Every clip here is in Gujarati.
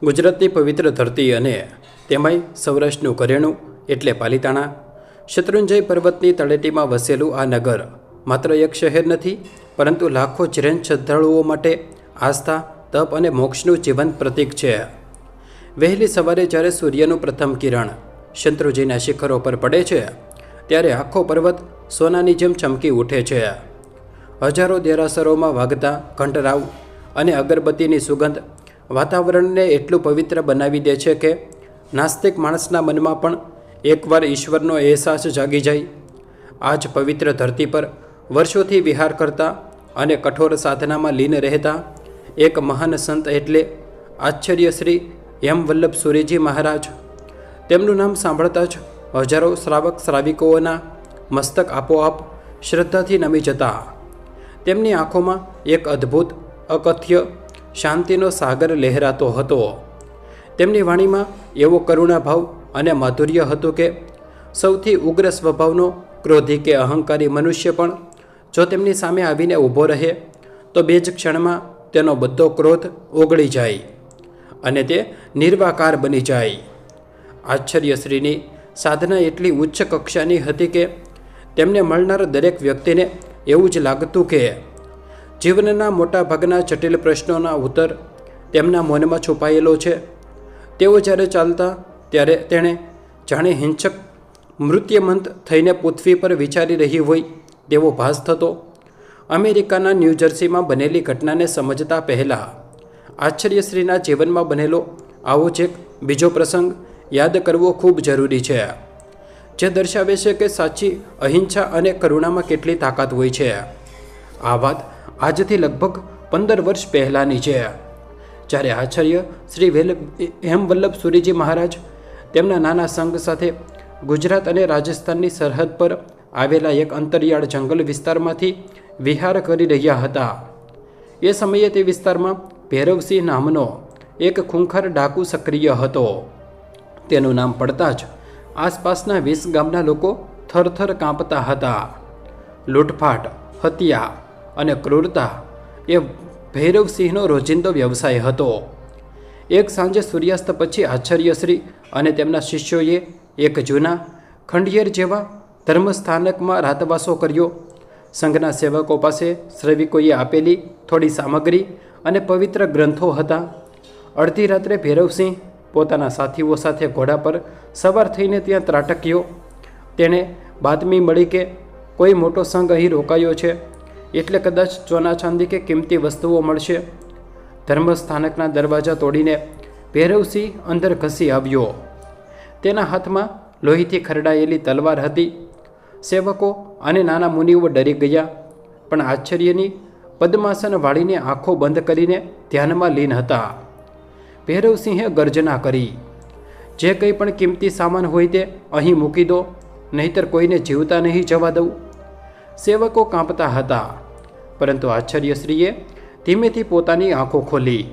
ગુજરાતની પવિત્ર ધરતી અને તેમાંય સૌરાષ્ટ્રનું ઘરેણું એટલે પાલિતાણા. શત્રુંજય પર્વતની તળેટીમાં વસેલું આ નગર માત્ર એક શહેર નથી, પરંતુ લાખો જૈન શ્રદ્ધાળુઓ માટે આસ્થા, તપ અને મોક્ષનું જીવંત પ્રતીક છે. વહેલી સવારે જ્યારે સૂર્યનું પ્રથમ કિરણ શત્રુંજયના શિખરો પર પડે છે, ત્યારે આખો પર્વત સોનાની જેમ ચમકી ઉઠે છે. હજારો દેરાસરોમાં વાગતા ઘંટરાવ અને અગરબત્તીની સુગંધ વાતાવરણને એટલું પવિત્ર બનાવી દે છે કે નાસ્તિક માણસના મનમાં પણ એકવાર ઈશ્વરનો અહેસાસ જાગી જાય. આ જ પવિત્ર ધરતી પર વર્ષોથી વિહાર કરતા અને કઠોર સાધનામાં લીન રહેતા એક મહાન સંત એટલે આચાર્ય શ્રી એમ વલ્લભ સુરીજી મહારાજ. તેમનું નામ સાંભળતા જ હજારો શ્રાવક શ્રાવિકોઓના મસ્તક આપોઆપ શ્રદ્ધાથી નમી જતા. તેમની આંખોમાં એક અદ્ભુત, અકથ્ય શાંતિનો સાગર લહેરાતો હતો. તેમની વાણીમાં એવો કરુણાભાવ અને માધુર્ય હતું કે સૌથી ઉગ્ર સ્વભાવનો ક્રોધી કે અહંકારી મનુષ્ય પણ જો તેમની સામે આવીને ઊભો રહે તો બે જ ક્ષણમાં તેનો બધો ક્રોધ ઓગળી જાય અને તે નિર્વાકાર બની જાય. આચાર્યશ્રીની સાધના એટલી ઉચ્ચ કક્ષાની હતી કે તેમને મળનાર દરેક વ્યક્તિને એવું જ લાગતું કે જીવનના મોટા ભાગના જટિલ પ્રશ્નોના ઉત્તર તેમના મૌનમાં છુપાયેલો છે. તેઓ જ્યારે ચાલતા ત્યારે તેણે જાણે હિંસક મૃત્યુમંત થઈને પૃથ્વી પર વિચારી રહી હોય તેવો ભાસ થતો. અમેરિકાના ન્યૂજર્સીમાં બનેલી ઘટનાને સમજતા પહેલાં આચાર્યશ્રીના જીવનમાં બનેલો આવો જ એક બીજો પ્રસંગ યાદ કરવો ખૂબ જરૂરી છે, જે દર્શાવે છે કે સાચી અહિંસા અને કરુણામાં કેટલી તાકાત હોય છે. આ વાત આજથી લગભગ 15 વર્ષ પહેલાંની છે, જ્યારે આચાર્ય શ્રી એમ વલ્લભ સુરીજી મહારાજ તેમના નાના સંઘ સાથે ગુજરાત અને રાજસ્થાનની સરહદ પર આવેલા એક અંતરિયાળ જંગલ વિસ્તારમાંથી વિહાર કરી રહ્યા હતા. એ સમયે તે વિસ્તારમાં ભૈરવસિંહ નામનો એક ખૂંખાર ડાકુ સક્રિય હતો. તેનું નામ પડતા જ આસપાસના 20 ગામના લોકો થરથર કાંપતા હતા. લૂંટફાટ, હત્યા અને ક્રૂરતા એ ભૈરવસિંહનો રોજિંદો વ્યવસાય હતો. એક સાંજે સૂર્યાસ્ત પછી આચાર્યશ્રી અને તેમના શિષ્યોએ એક જૂના ખંડિયેર જેવા ધર્મસ્થાનકમાં રાતવાસો કર્યો. સંઘના સેવકો પાસે શ્રવિકોએ આપેલી થોડી સામગ્રી અને પવિત્ર ગ્રંથો હતા. અડધી રાત્રે ભૈરવસિંહ પોતાના સાથીઓ સાથે ઘોડા પર સવાર થઈને ત્યાં ત્રાટક્યો. તેણે બાતમી મળી કે કોઈ મોટો સંઘ અહીં રોકાયો છે, એટલે કદાચ સોના ચાંદી કે કિંમતી વસ્તુઓ મળશે. ધર્મસ્થાનકના દરવાજા તોડીને ભૈરવસિંહ અંદર ઘસી આવ્યો. તેના હાથમાં લોહીથી ખરડાયેલી તલવાર હતી. સેવકો અને નાના મુનિઓ ડરી ગયા, પણ આશ્ચર્યની પદ્માસન વાળીને આંખો બંધ કરીને ધ્યાનમાં લીન હતા. ભૈરવસિંહે ગર્જના કરી, જે કંઈ પણ કિંમતી સામાન હોય તે અહીં મૂકી દો, નહીંતર કોઈને જીવતા નહીં જવા દઉં. સેવકો કાંપતા હતા, પરંતુ આચાર્યશ્રીએ ધીમેથી પોતાની આંખો ખોલી.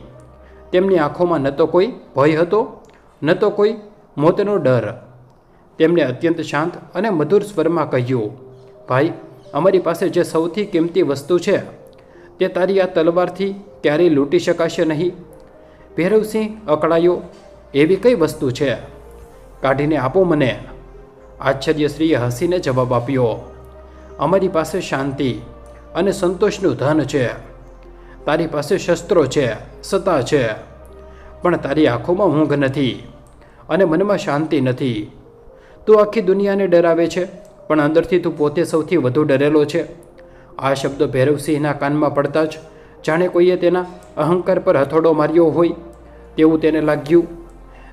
તેમની આંખોમાં ન તો કોઈ ભય હતો, ન તો કોઈ મોતનો ડર. તેમણે અત્યંત શાંત અને મધુર સ્વરમાં કહ્યું, ભાઈ, અમારી પાસે જે સૌથી કિંમતી વસ્તુ છે તે તારી આ તલવારથી ક્યારેય લૂંટી શકાશે નહીં. ભૈરવસિંહ અકળાયો, એવી કઈ વસ્તુ છે? કાઢીને આપો મને. આચાર્યશ્રીએ હસીને જવાબ આપ્યો, અમારી પાસે શાંતિ અને સંતોષનું ધન છે. તારી પાસે શસ્ત્રો છે, સત્તા છે, પણ તારી આંખોમાં ઊંઘ નથી અને મનમાં શાંતિ નથી. તું આખી દુનિયાને ડરાવે છે, પણ અંદરથી તું પોતે સૌથી વધુ ડરેલો છે. આ શબ્દો ભૈરવસિંહના કાનમાં પડતા જ જાણે કોઈએ તેના અહંકાર પર હથોડો માર્યો હોય તેવું તેને લાગ્યું.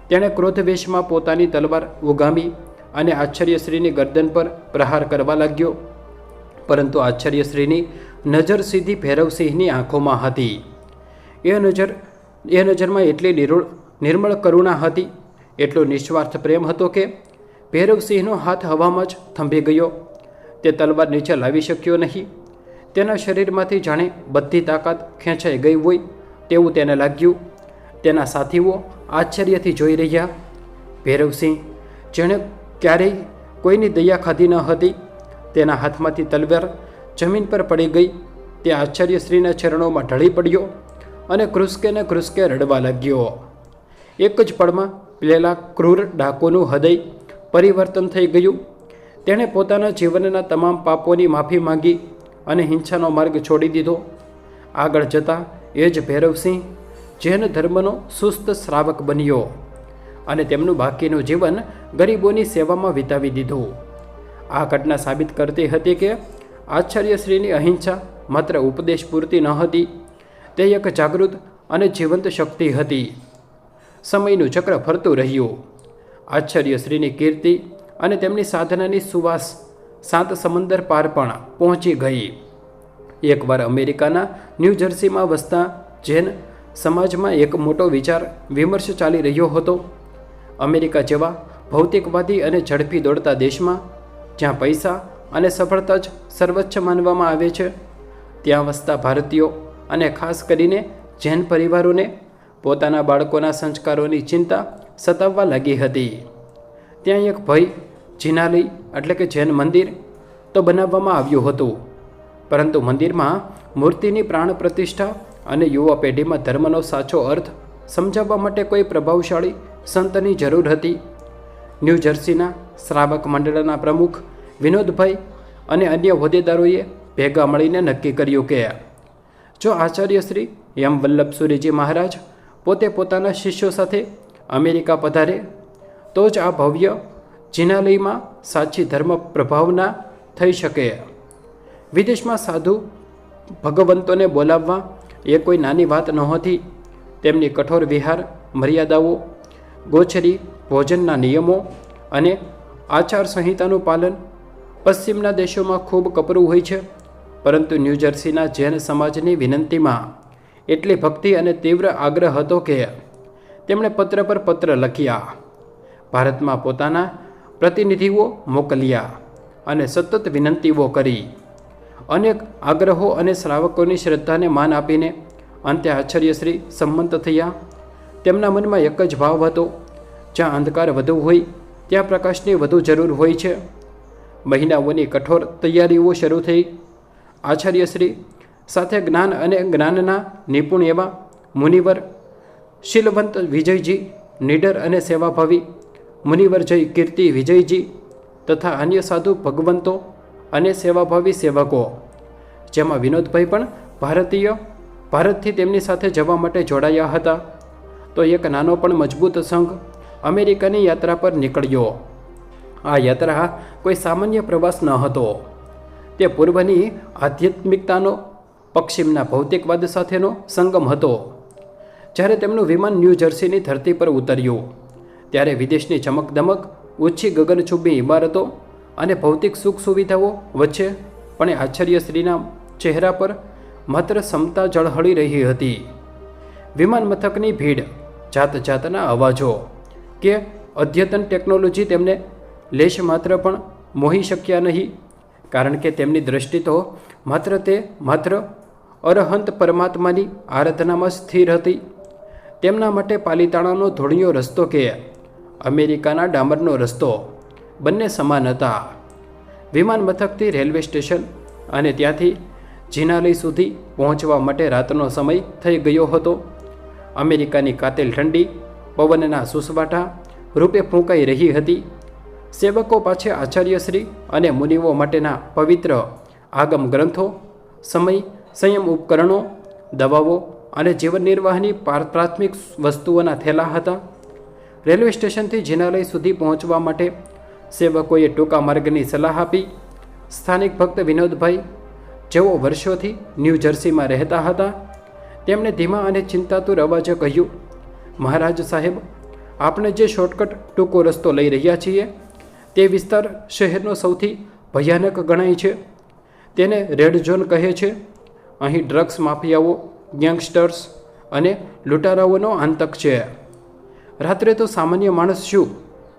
તેણે ક્રોધવેશમાં પોતાની તલવાર ઉગામી અને આચાર્યશ્રીની ગરદન પર પ્રહાર કરવા લાગ્યો. પરંતુ આચાર્યશ્રીની નજર સીધી ભૈરવસિંહની આંખોમાં હતી. એ નજરમાં એટલી નિર્મળ કરુણા હતી, એટલો નિસ્વાર્થ પ્રેમ હતો કે ભૈરવસિંહનો હાથ હવામાં જ થંભી ગયો. તે તલવાર નીચે લાવી શક્યો નહીં. તેના શરીરમાંથી જાણે બધી તાકાત ખેંચાઈ ગઈ હોય તેવું તેને લાગ્યું. તેના સાથીઓ આશ્ચર્યથી જોઈ રહ્યા. ભૈરવસિંહ, જેણે ક્યારેય કોઈની દયા ખાધી ન હતી, તેના હાથમાંથી તલવાર જમીન પર પડી ગઈ. તે આચાર્યશ્રીના ચરણોમાં ઢળી પડ્યો અને ક્રુસકે રડવા લાગ્યો. એક જ પળમાં પેલા ક્રૂર ડાકુનું હૃદય પરિવર્તન થઈ ગયું. તેણે પોતાના જીવનના તમામ પાપોની માફી માંગી અને હિંસાનો માર્ગ છોડી દીધો. આગળ જતાં એ જ ભૈરવસિંહ જૈન ધર્મનો સુસ્ત શ્રાવક બન્યો અને તેમનું બાકીનું જીવન ગરીબોની સેવામાં વિતાવી દીધું. આ ઘટના સાબિત કરતી હતી કે આચાર્યશ્રીની અહિંસા માત્ર ઉપદેશ પૂરતી ન હતી, તે એક જાગૃત અને જીવંત શક્તિ હતી. સમયનું ચક્ર ફરતું રહ્યું. આચાર્યશ્રીની કીર્તિ અને તેમની સાધનાની સુવાસ 7 સમંદર પાર પણ પહોંચી ગઈ. એકવાર અમેરિકાના ન્યૂ જર્સીમાં વસતા જૈન સમાજમાં એક મોટો વિચાર વિમર્શ ચાલી રહ્યો હતો. અમેરિકા જેવા ભૌતિકવાદી અને ઝડપી દોડતા દેશમાં, જ્યાં પૈસા અને સફળતા જ સર્વોચ્ચ માનવામાં આવે છે, ત્યાં વસતા ભારતીયો અને ખાસ કરીને જૈન પરિવારોને પોતાના બાળકોના સંસ્કારોની ચિંતા સતાવવા લાગી હતી. ત્યાં એક ભય જિનાલય એટલે કે જૈન મંદિર તો બનાવવામાં આવ્યું હતું, પરંતુ મંદિરમાં મૂર્તિની પ્રાણ પ્રતિષ્ઠા અને યુવા પેઢીમાં ધર્મનો સાચો અર્થ સમજાવવા માટે કોઈ પ્રભાવશાળી સંતની જરૂર હતી. ન્યૂ જર્સીના શ્રાવક મંડળના પ્રમુખ વિનોદભાઈ અને અન્ય હોદ્દેદારોએ ભેગા મળીને નક્કી કર્યું કે જો આચાર્યશ્રી એમ વલ્લભસુરીજી મહારાજ પોતે પોતાના શિષ્યો સાથે અમેરિકા પધારે તો જ આ ભવ્ય જિનાલયમાં સાચી ધર્મ પ્રભાવના થઈ શકે. વિદેશમાં સાધુ ભગવંતોને બોલાવવા એ કોઈ નાની વાત નહોતી. તેમની કઠોર વિહાર મર્યાદાઓ, ગોચરી ભોજનના નિયમો અને આચાર સંહિતાનું પાલન પશ્ચિમના દેશોમાં ખૂબ કપરું હોય છે, પરંતુ ન્યૂ જર્સીના જૈન સમાજની વિનંતીમાં એટલી ભક્તિ અને તીવ્ર આગ્રહ હતો કે તેમણે પત્ર પર પત્ર લખ્યા, ભારતમાં પોતાના પ્રતિનિધિઓ મોકલ્યા અને સતત વિનંતીઓ કરી. અનેક આગ્રહો અને શ્રાવકોની શ્રદ્ધાને માન આપીને અંતે આચાર્યશ્રી સંમત થયા. તેમના મનમાં એક જ ભાવ હતો, જ્યાં અંધકાર વધુ હોય ત્યાં પ્રકાશની વધુ જરૂર હોય છે. મહિનાઓની કઠોર તૈયારીઓ શરૂ થઈ. આચાર્યશ્રી સાથે જ્ઞાન અને જ્ઞાનના નિપુણ એવા મુનિવર શીલવંત વિજયજી, નીડર અને સેવાભાવી મુનિવરજય કીર્તિ વિજયજી તથા અન્ય સાધુ ભગવંતો અને સેવાભાવી સેવકો, જેમાં વિનોદભાઈ પણ ભારતથી તેમની સાથે જવા માટે જોડાયા હતા, તો એક નાનો પણ મજબૂત સંઘ અમેરિકાની યાત્રા પર નીકળ્યો. આ યાત્રા કોઈ સામાન્ય પ્રવાસ ન હતો. તે પૂર્વની આધ્યાત્મિકતાનો પશ્ચિમના ભૌતિકવાદ સાથેનો સંગમ હતો. જ્યારે તેમનું વિમાન ન્યૂ જર્સીની ધરતી પર ઉતર્યું ત્યારે વિદેશની ચમકદમક, ઊંચી ગગનચુંબી ઇમારતો અને ભૌતિક સુખ સુવિધાઓ વચ્ચે પણ આચાર્યશ્રીના ચહેરા પર માત્ર સમતા ઝળહળી રહી હતી. વિમાન મથકની ભીડ, જાત જાતના અવાજો કે અદ્યતન ટેકનોલોજી તેમને લેશ માત્ર પણ મોહી શક્યા નહીં, કારણ કે તેમની દૃષ્ટિ તો માત્ર અરહંત પરમાત્માની આરાધનામાં સ્થિર હતી. તેમના માટે પાલિતાણાનો ધૂળિયો રસ્તો કે અમેરિકાના ડામરનો રસ્તો બંને સમાન હતા. વિમાન મથકથી રેલવે સ્ટેશન અને ત્યાંથી જિનાલય સુધી પહોંચવા માટે રાતનો સમય થઈ ગયો હતો. અમેરિકાની કાતિલ ઠંડી પવનના સુસવાટા રૂપે ફૂંકાઈ રહી હતી. સેવકો પાછે આચાર્યશ્રી અને મુનિઓ માટેના પવિત્ર આગમ ગ્રંથો, સંયમ ઉપકરણો, દવાઓ અને જીવન નિર્વાહની પ્રાથમિક વસ્તુઓના થેલા હતા. રેલવે સ્ટેશનથી જિનાલય સુધી પહોંચવા માટે સેવકોએ ટૂંકા માર્ગની સલાહ આપી. સ્થાનિક ભક્ત વિનોદભાઈ, જેઓ વર્ષોથી ન્યૂ જર્સીમાં રહેતા હતા, તેમણે ધીમા અને ચિંતાતુર અવાજે કહ્યું, મહારાજ સાહેબ, આપણે જે શોર્ટકટ ટૂંકો રસ્તો લઈ રહ્યા છીએ તે વિસ્તાર શહેરનો સૌથી ભયાનક ગણાય છે. તેને રેડ ઝોન કહે છે. અહીં ડ્રગ્સ માફિયાઓ, ગેંગસ્ટર્સ અને લૂંટારાઓનો આતંક છે. રાત્રે તો સામાન્ય માણસ શું,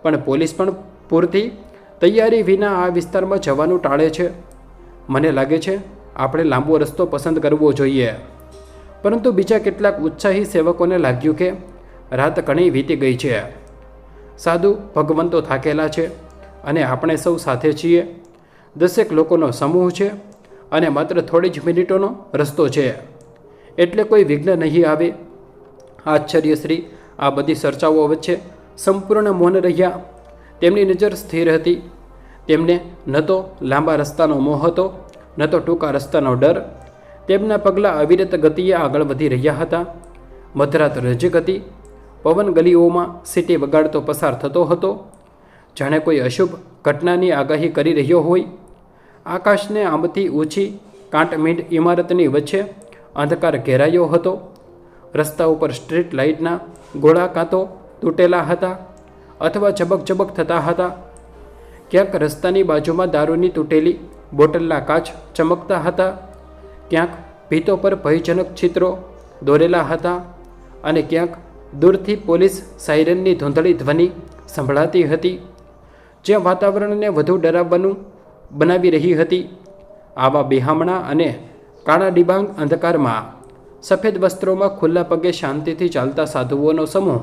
પણ પોલીસ પણ પૂરતી તૈયારી વિના આ વિસ્તારમાં જવાનું ટાળે છે. મને લાગે છે આપણે લાંબો રસ્તો પસંદ કરવો જોઈએ. પરંતુ બીજા કેટલાક ઉત્સાહી સેવકોને લાગ્યું કે રાત ઘણી વીતી ગઈ છે, સાધુ ભગવંતો થાકેલા છે અને આપણે સૌ સાથે છીએ. 10 લોકોનો સમૂહ છે અને માત્ર થોડી જ મિનિટોનો રસ્તો છે, એટલે કોઈ વિઘ્ન નહીં આવે. આચાર્યશ્રી આ બધી ચર્ચાઓ વચ્ચે સંપૂર્ણ મૌન રહ્યા. તેમની નજર સ્થિર હતી. તેમને ન તો લાંબા રસ્તાનો મોહ હતો, ન તો ટૂંકા રસ્તાનો ડર. તેમના પગલાં અવિરત ગતિએ આગળ વધી રહ્યા હતા. મધરાત નજીક હતી. પવન ગલીઓમાં સીટી વગાડતો પસાર થતો હતો, જાણે કોઈ અશુભ ઘટનાની આગાહી કરી રહ્યો હોય. આકાશને આમથી ઊંચી કાંટમીંડ ઇમારતની વચ્ચે અંધકાર ઘેરાયો હતો. રસ્તા ઉપર સ્ટ્રીટ લાઇટના ગોળા કાં તો તૂટેલા હતા અથવા ચબક થતા હતા. ક્યાંક રસ્તાની બાજુમાં દારૂની તૂટેલી બોટલના કાચ ચમકતા હતા. ક્યાંક ભીતો પર ભયજનક ચિત્રો દોરેલા હતા અને ક્યાંક દૂરથી પોલીસ સાયરનની ધૂંધળી ધ્વનિ સંભળાતી હતી, જે વાતાવરણને વધુ ડરાવવાનું બનાવી રહી હતી. આવા બેહામણા અને કાળા ડિબાંગ અંધકારમાં સફેદ વસ્ત્રોમાં ખુલ્લા પગે શાંતિથી ચાલતા સાધુઓનો સમૂહ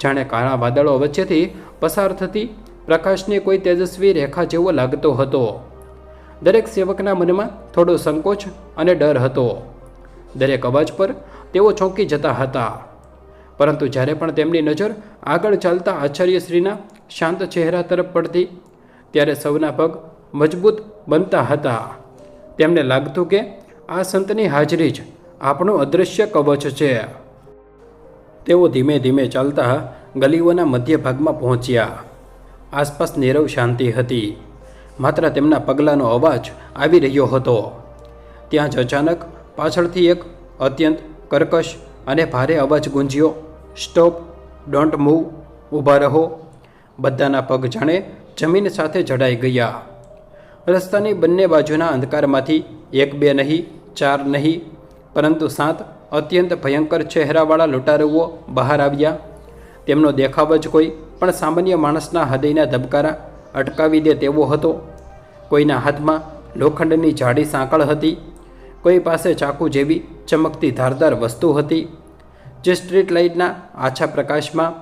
જાણે કાળા વાદળો વચ્ચેથી પસાર થતી પ્રકાશની કોઈ તેજસ્વી રેખા જેવો લાગતો હતો. દરેક સેવકના મનમાં થોડો સંકોચ અને ડર હતો. દરેક અવાજ પર તેઓ ચોંકી જતા હતા. પરંતુ જ્યારે પણ તેમની નજર આગળ ચાલતા આચાર્યશ્રીના શાંત ચહેરા તરફ પડતી, ત્યારે સૌના પગ મજબૂત બનતા હતા. તેમને લાગતું કે આ સંતની હાજરી જ આપણું અદૃશ્ય કવચ છે. તેઓ ધીમે ધીમે ચાલતા ગલીઓના મધ્ય ભાગમાં પહોંચ્યા. આસપાસ નીરવ શાંતિ હતી. માત્ર તેમના પગલાંનો અવાજ આવી રહ્યો હતો. ત્યાં જ અચાનક પાછળથી એક અત્યંત કર્કશ અને ભારે અવાજ ગુંજ્યો. સ્ટોપ, ડોન્ટ મૂવ, ઊભા રહો. બધાના પગ જાણે જમીન સાથે જડાઈ ગયા. રસ્તાની બંને બાજુના અંધકારમાંથી 1 2 નહીં, 4 નહીં, પરંતુ 7 અત્યંત ભયંકર ચહેરાવાળા લૂંટારુઓ બહાર આવ્યા. તેમનો દેખાવ જ કોઈ પણ સામાન્ય માણસના હૃદયના ધબકારા અટકાવી દે તેવો હતો. કોઈના હાથમાં લોખંડની જાડી સાંકળ હતી, કોઈ પાસે ચાકુ જેવી ચમકતી ધારદાર વસ્તુ હતી, જે સ્ટ્રીટ લાઇટના આછા પ્રકાશમાં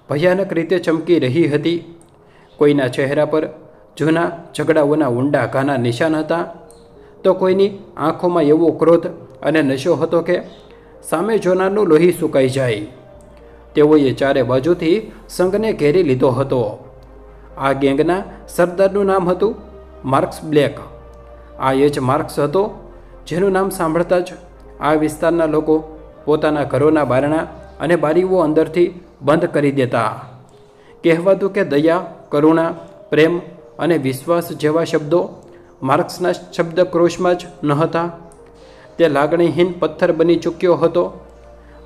ભયાનક રીતે ચમકી રહી હતી. કોઈના ચહેરા પર જૂના ઝઘડાઓના ઊંડા ઘાના નિશાન હતા, તો કોઈની આંખોમાં એવો ક્રોધ અને નશો હતો કે સામે જોનારનું લોહી સુકાઈ જાય. તેઓએ ચારે બાજુથી સંઘને ઘેરી લીધો હતો. આ ગેંગના સરદારનું નામ હતું માર્ક્સ બ્લેક. આ એ જ માર્ક્સ હતો જેનું નામ સાંભળતા જ આ વિસ્તારના લોકો પોતાના ઘરોના બારણા અને બારીઓ અંદરથી બંધ કરી દેતા. કહેવાતું કે દયા, કરુણા, પ્રેમ અને વિશ્વાસ જેવા શબ્દો માર્ક્સના શબ્દકોશમાં જ ન હતા. તે લાગણીહીન પથ્થર બની ચૂક્યો હતો.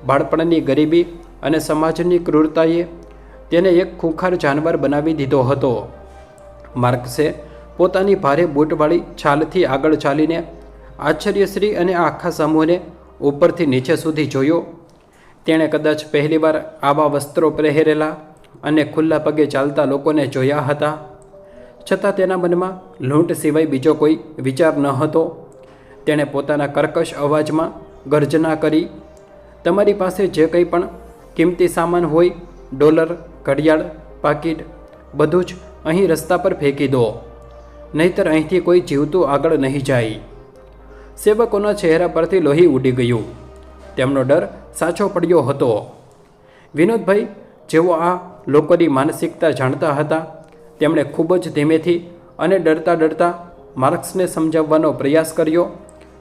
બાળપણની ગરીબી અને સમાજની ક્રૂરતાએ તેને એક ખૂંખાર જાનવર બનાવી દીધો હતો. માર્ક્સે પોતાની ભારે બૂટવાળી છાલથી આગળ ચાલીને આચાર્યશ્રી અને આખા સમૂહને ઉપરથી નીચે સુધી જોયો. તેણે કદાચ પહેલીવાર આવા વસ્ત્રો પહેરેલા અને ખુલ્લા પગે ચાલતા લોકોને જોયા હતા. છતાં તેના મનમાં લૂંટ સિવાય બીજો કોઈ વિચાર ન હતો. તેણે પોતાના કર્કશ અવાજમાં ગર્જના કરી, તમારી પાસે જે કંઈ પણ કિંમતી સામાન હોય, ડોલર, ઘડિયાળ, પાકીટ, બધું જ અહીં રસ્તા પર ફેંકી દો, નહીંતર અહીંથી કોઈ જીવતું આગળ નહીં જાય. સેવકોના ચહેરા પરથી લોહી ઉડી ગયું. તેમનો ડર સાચો પડ્યો હતો. વિનોદભાઈ, જેઓ આ લોકોની માનસિકતા જાણતા હતા, તેમણે ખૂબ જ ધીમેથી અને ડરતા માર્ક્સને સમજાવવાનો પ્રયાસ કર્યો.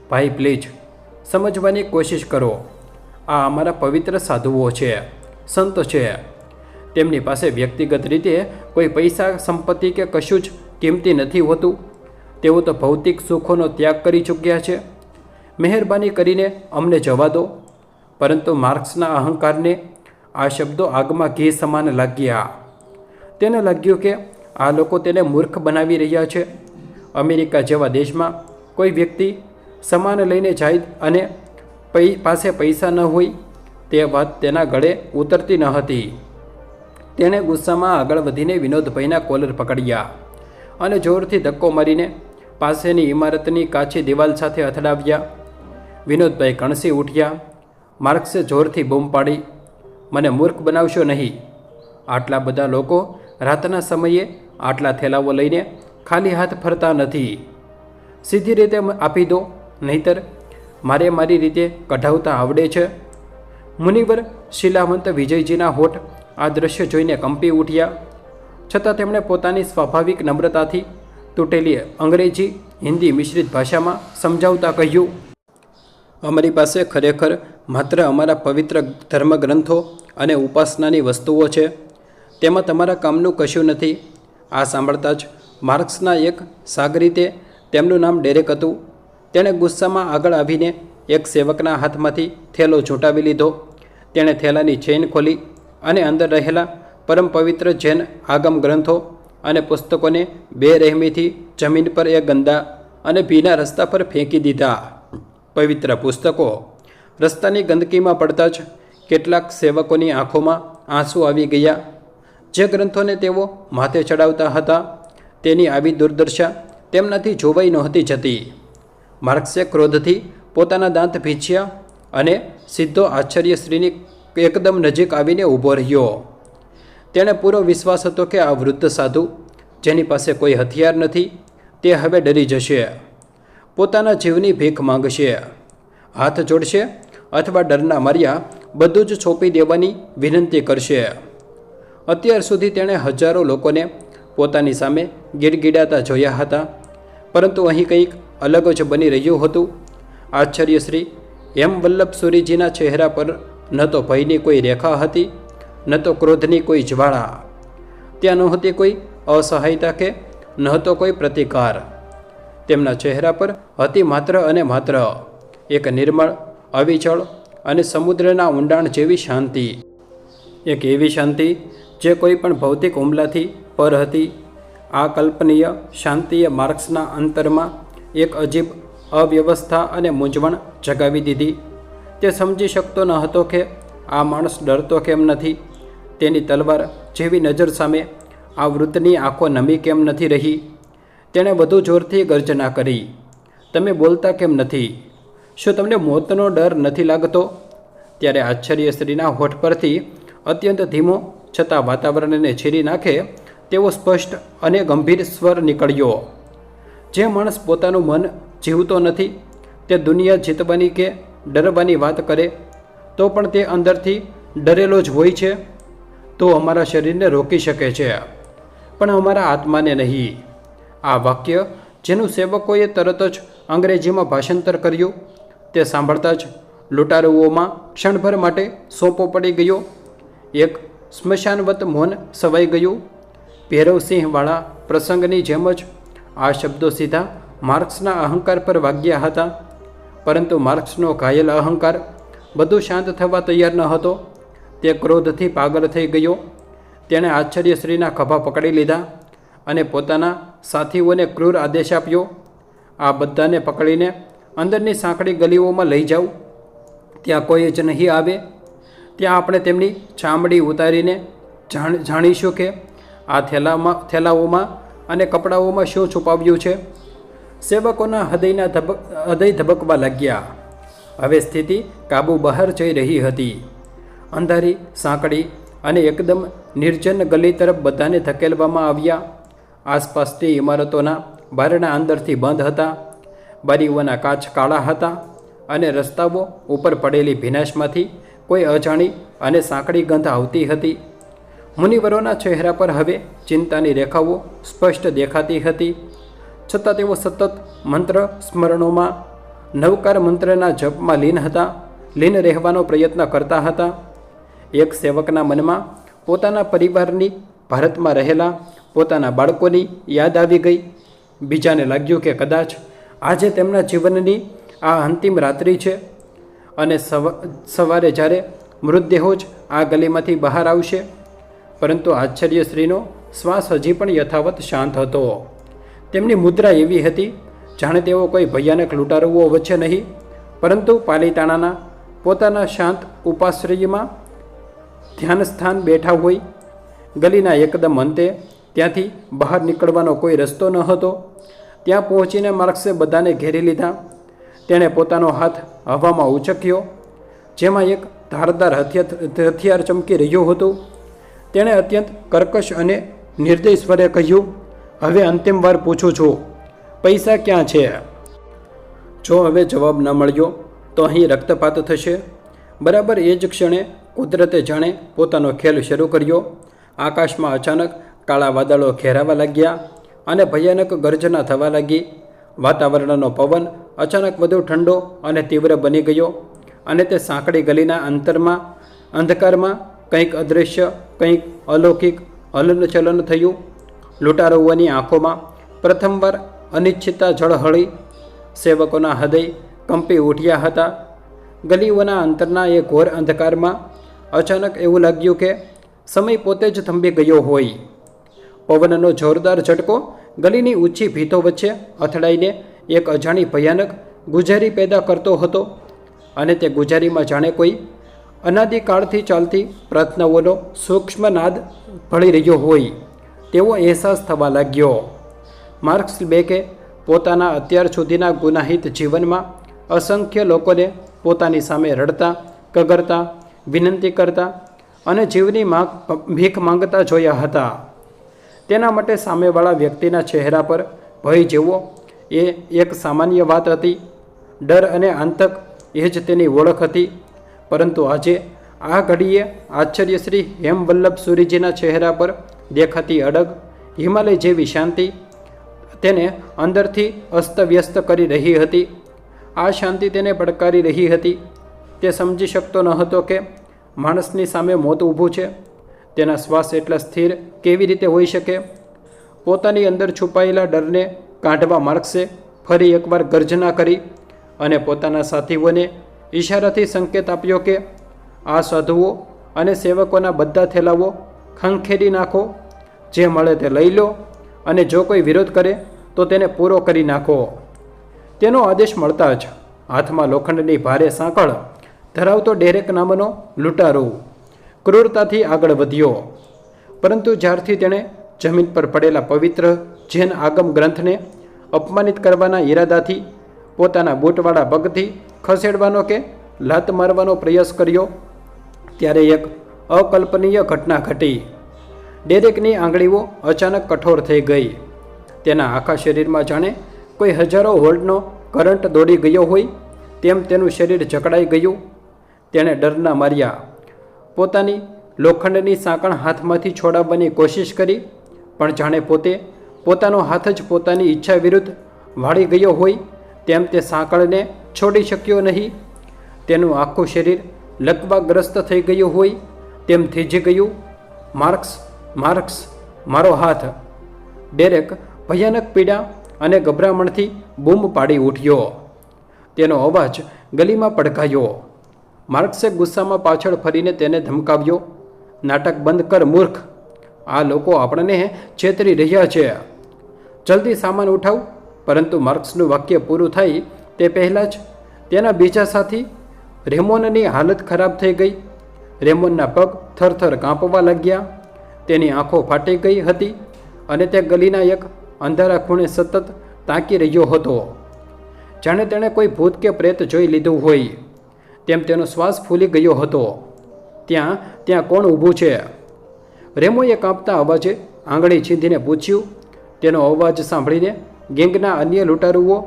ભાઈ, પ્લીઝ સમજવાની કોશિશ કરો. આ અમારા પવિત્ર સાધુઓ છે, સંત છે. તેમની પાસે વ્યક્તિગત રીતે કોઈ પૈસા, સંપત્તિ કે કશું જ કિંમતી નથી હોતું. તેઓ તો ભૌતિક સુખોનો ત્યાગ કરી ચૂક્યા છે. મહેરબાની કરીને અમને જવા દો. પરંતુ માર્ક્સના અહંકારને આ શબ્દો આગમાં ઘી સમાન લાગ્યા. તેને લાગ્યું કે આ લોકો તેને મૂર્ખ બનાવી રહ્યા છે. અમેરિકા જેવા દેશમાં કોઈ વ્યક્તિ સામાન લઈને જાય અને પાસે પૈસા ન હોય, તે વાત તેના ગળે ઉતરતી ન હતી. તેણે ગુસ્સામાં આગળ વધીને વિનોદભાઈના કોલર પકડ્યા અને જોરથી ધક્કો મારીને પાસેની ઇમારતની કાચી દિવાલ સાથે અથડાવ્યા. વિનોદભાઈ કણસી ઉઠ્યા. માર્ક્સે જોરથી બૂમ પાડી, મને મૂર્ખ બનાવશો નહીં. આટલા બધા લોકો રાતના સમયે આટલા થેલાઓ લઈને ખાલી હાથ ફરતા નથી. સીધી રીતે આપી દો, નહીંતર મારે મારી રીતે કઢાવતા આવડે છે. મુનિવર શિલાવંત વિજયજીના હોઠ આ દ્રશ્ય જોઈને કંપી ઉઠ્યા, છતાં તેમણે પોતાની સ્વાભાવિક નમ્રતાથી તૂટેલી અંગ્રેજી હિન્દી મિશ્રિત ભાષામાં સમજાવતા કહ્યું, અમારી પાસે ખરેખર માત્ર અમારા પવિત્ર ધર્મગ્રંથો અને ઉપાસનાની વસ્તુઓ છે, તેમાં તમારા કામનું કશું નથી. આ સાંભળતા જ માર્ક્સના એક સાગરીતે, તેમનું નામ ડેરેક હતું, તેણે ગુસ્સામાં આગળ આવીને એક સેવકના હાથમાંથી થેલો ઝૂંટાવી લીધો. તેણે થેલાની ચેઇન ખોલી અને અંદર રહેલા પરમ પવિત્ર જૈન આગમ ગ્રંથો અને પુસ્તકોને બેરહેમીથી જમીન પર એ ગંદા અને ભીના રસ્તા પર ફેંકી દીધા. પવિત્ર પુસ્તકો રસ્તાની ગંદકીમાં પડતા જ કેટલાક સેવકોની આંખોમાં આંસુ આવી ગયા. જે ગ્રંથોને તેઓ માથે ચડાવતા હતા તેની આવી દુર્દશા તેમનાથી જોવાઈ નહોતી જતી. માર્ક્સે ક્રોધથી પોતાના દાંત ભીંચ્યા અને સીધો આશ્ચર્યશ્રીની એકદમ નજીક આવીને ઊભો રહ્યો. તેણે પૂરો વિશ્વાસ હતો કે આ વૃદ્ધ સાધુ, જેની પાસે કોઈ હથિયાર નથી, તે હવે ડરી જશે, પોતાના જીવની ભીખ માંગશે, હાથ જોડશે અથવા ડરના માર્યા બધું જ છોપી દેવાની વિનંતી કરશે. અત્યાર સુધી તેણે હજારો લોકોને પોતાની સામે ગીડગીડાતા જોયા હતા, પરંતુ અહીં કંઈક અલગ જ બની રહ્યું હતું. આશ્ચર્યશ્રી હેમવલ્લભ સૂરીજીના ચહેરા પર ન તો ભયની કોઈ રેખા હતી, ન તો ક્રોધની કોઈ જ્વાળા. ત્યાં નહોતી કોઈ અસહાયતા કે નહોતો કોઈ પ્રતિકાર. તેમના ચહેરા પર હતી માત્ર અને માત્ર એક નિર્મળ, અવિચળ અને સમુદ્રના ઊંડાણ જેવી શાંતિ. એક એવી શાંતિ જે કોઈ પણ ભૌતિક હુમલાથી પર હતી. આ કલ્પનીય શાંતિએ માર્ક્સના અંતરમાં એક અજીબ અવ્યવસ્થા અને મૂંઝવણ જગાવી દીધી. તે સમજી શકતો ન હતો કે આ માણસ ડરતો કેમ નથી, તેની તલવાર જેવી નજર સામે આ વૃદ્ધની આંખો નમી કેમ નથી રહી. તેણે વધુ જોરથી ગર્જના કરી, તમે બોલતા કેમ નથી? શું તમને મોતનો ડર નથી લાગતો? ત્યારે આશ્ચર્યશ્રીના હોઠ પરથી અત્યંત ધીમો છતાં વાતાવરણને છીરી નાખે તેવો સ્પષ્ટ અને ગંભીર સ્વર નીકળ્યો. જે માણસ પોતાનું મન જીવતો નથી, તે દુનિયા જીતવાની કે ડરવાની વાત કરે તો પણ તે અંદરથી ડરેલો જ હોય છે. તો અમારા શરીરને રોકી શકે છે, પણ અમારા આત્માને નહીં. આ વાક્ય, જેનું સેવકોએ તરત જ અંગ્રેજીમાં ભાષાંતર કર્યું, તે સાંભળતા જ લૂંટારુઓમાં ક્ષણભર માટે સોંપો પડી ગયો. એક સ્મશાનવત મૌન સવાઈ ગયું. ભૈરવસિંહવાળા પ્રસંગની જેમ જ આ શબ્દો સીધા માર્ક્સના અહંકાર પર વાગ્યા હતા, પરંતુ માર્ક્સનો ઘાયલ અહંકાર બધું શાંત થવા તૈયાર ન હતો. તે ક્રોધથી પાગલ થઈ ગયો. તેણે આશ્ચર્યશ્રીના ખભા પકડી લીધા અને પોતાના સાથીઓને ક્રૂર આદેશ આપ્યો, આ બધાને પકડીને અંદરની સાંકડી ગલીઓમાં લઈ જાઓ. ત્યાં કોઈ જ નહીં આવે. ત્યાં આપણે તેમની ચામડી ઉતારીને જાણીશું કે આ થેલાઓમાં અને કપડાઓમાં શું છુપાવ્યું છે. સેવકોના હૃદય ધબકવા લાગ્યા. હવે સ્થિતિ કાબુ બહાર જઈ રહી હતી. અંધારી, સાંકડી અને એકદમ નિર્જન ગલી તરફ બધાને ધકેલવામાં આવ્યા. આસપાસની ઇમારતોના બારણા અંદરથી બંધ હતા, બારીઓના કાચ કાળા હતા અને રસ્તાઓ ઉપર પડેલી ભીનાશમાંથી કોઈ અજાણી અને સાંકડી ગંધ આવતી હતી. મુનિવરોના ચહેરા પર હવે ચિંતાની રેખાઓ સ્પષ્ટ દેખાતી હતી, છતાં તેઓ સતત મંત્ર સ્મરણોમાં, નવકાર મંત્રના જપમાં લીન રહેવાનો પ્રયત્ન કરતા હતા. એક સેવકના મનમાં પોતાના પરિવારની, ભારતમાં રહેલા પોતાના બાળકોની યાદ આવી ગઈ. બીજાને લાગ્યું કે કદાચ આજે તેમના જીવનની આ અંતિમ રાત્રિ છે અને સવારે જ્યારે મૃતદેહો જ આ ગલીમાંથી બહાર આવશે. પરંતુ આશ્ચર્યશ્રીનો શ્વાસ હજી પણ યથાવત શાંત હતો. તેમની મુદ્રા એવી હતી જાણે તેઓ કોઈ ભયાનક લૂંટારુઓ વચ્ચે નહીં, પરંતુ પાલિતાણાના પોતાના શાંત ઉપાશ્રયમાં ધ્યાન સ્થાન બેઠા હોય. ગલીના એકદમ અંતે, ત્યાંથી બહાર નીકળવાનો કોઈ રસ્તો ન હતો. ત્યાં પહોંચીને માર્ક્સે બધાને ઘેરી લીધા. તેણે પોતાનો હાથ હવામાં ઉચક્યો, જેમાં એક ધારદાર હથિયાર ચમકી રહ્યું હતું. તેણે અત્યંત કર્કશ અને નિર્દય સ્વરે કહ્યું, હવે અંતિમ વાર પૂછું છું, પૈસા ક્યાં છે? જો હવે જવાબ ન મળ્યો તો અહીં રક્તપાત થશે. બરાબર એ જ ક્ષણે કુદરતે જાણે પોતાનો ખેલ શરૂ કર્યો. આકાશમાં અચાનક કાળા વાદળો ઘેરાવા લાગ્યા અને ભયાનક ગર્જના થવા લાગી. વાતાવરણનો પવન અચાનક વધુ ઠંડો અને તીવ્ર બની ગયો અને તે સાંકડી ગલીના અંધકારમાં કંઈક અદૃશ્ય, કંઈક અલૌકિક હલનચલન થયું. લૂંટારુઓની આંખોમાં પ્રથમવાર અનિશ્ચિતતા ઝળહળી. સેવકોના હૃદય કંપી ઉઠ્યા હતા. ગલીઓના અંતરના એ ઘોર અંધકારમાં અચાનક એવું લાગ્યું કે સમય પોતે જ થંભી ગયો હોય. પવનનો જોરદાર ઝટકો ગલીની ઊંચી ભીતો વચ્ચે અથડાઈને એક અજાણી ભયાનક ગુજારી પેદા કરતો હતો અને તે ગુજારીમાં જાણે કોઈ અનાદિકાળથી ચાલતી પ્રાર્થનાઓનો સૂક્ષ્મ નાદ ભળી રહ્યો હોય તેવો અહેસાસ થવા લાગ્યો. માર્ક્સ બેકે પોતાના અત્યાર સુધીના ગુનાહિત જીવનમાં અસંખ્ય લોકોને પોતાની સામે રડતા, કગરતા, વિનંતી કરતા અને જીવની ભીખ માંગતા જોયા હતા. તેના માટે સામેવાળા વ્યક્તિના ચહેરા પર ભય જેવો એ એક સામાન્ય વાત હતી. ડર અને આતંક એ જ તેની ઓળખ હતી. પરંતુ આજે આ ઘડીએ આશ્ચર્યશ્રી હેમવલ્લભ સુરીજીના ચહેરા પર દેખાતી અડગ હિમાલય જેવી શાંતિ તેને અંદરથી અસ્તવ્યસ્ત કરી રહી હતી. આ શાંતિ તેને પડકારી રહી હતી. તે સમજી શકતો ન હતો કે માણસની સામે મોત ઊભું છે. તેના શ્વાસ એટલા સ્થિર કેવી રીતે હોઈ શકે? પોતાની અંદર છુપાયેલા ડરને કાઢવા માર્ક્સે ફરી એકવાર ગર્જના કરી અને પોતાના સાથીઓને ઈશારાથી સંકેત આપ્યો કે આ સાધુઓ અને સેવકોના બધા થેલાઓ ખંખેરી નાખો. જે મળે તે લઈ લો અને જો કોઈ વિરોધ કરે તો તેને પૂરો કરી નાખો. તેનો આદેશ મળતા જ હાથમાં લોખંડની ભારે સાંકળ ધરાવતો ડેરેક નામનો લૂંટારો ક્રૂરતાથી આગળ વધ્યો. પરંતુ જ્યારથી તેણે જમીન પર પડેલા પવિત્ર જૈન આગમ ગ્રંથને અપમાનિત કરવાના ઈરાદાથી પોતાના બૂટવાળા પગથી ખસેડવાનો કે લાત મારવાનો પ્રયાસ કર્યો, ત્યારે એક અકલ્પનીય ઘટના ઘટી. ડેરેકની આંગળીઓ અચાનક કઠોર થઈ ગઈ. તેના આખા શરીરમાં જાણે કોઈ હજારો વોલ્ટનો કરંટ દોડી ગયો હોય તેમ તેનું શરીર જકડાઈ ગયું. તેણે ડરના માર્યા પોતાની લોખંડની સાંકળ હાથમાંથી છોડાવવાની કોશિશ કરી, પણ જાણે પોતાનો હાથ જ પોતાની ઈચ્છા વિરુદ્ધ વાળી ગયો હોય તેમ તે સાંકળને છોડી શક્યો નહીં. તેનું આખું શરીર લકવાગ્રસ્ત થઈ ગયું હોય તેમ થીજી ગયું. માર્ક્સ, માર્ક્સ, મારો હાથ! ડેરેક ભયાનક પીડા અને ગભરામણથી બૂમ પાડી ઉઠ્યો. તેનો અવાજ ગલીમાં પડઘાયો. માર્ક્સે ગુસ્સામાં પાછળ ફરીને તેને ધમકાવ્યો, નાટક બંધ કર મૂર્ખ! આ લોકો આપણને છેતરી રહ્યા છે. જલ્દી સામાન ઉઠાવ. પરંતુ માર્ક્સનું વાક્ય પૂરું થાય તે પહેલાં જ તેના બીજા સાથી રેમોનની હાલત ખરાબ થઈ ગઈ. રેમોનના પગ થરથર કાંપવા લાગ્યા. તેની આંખો ફાટી ગઈ હતી અને તે ગલીના એક અંધારા ખૂણે સતત તાકી રહ્યો હતો, જાણે તેણે કોઈ ભૂત કે પ્રેત જોઈ લીધું હોય તેમ તેનો શ્વાસ ફૂલી ગયો હતો. ત્યાં કોણ ઊભું છે? રેમોએ કાંપતા અવાજે આંગળી છીંધીને પૂછ્યું. તેનો અવાજ સાંભળીને ગેંગના અન્ય લૂંટારુઓ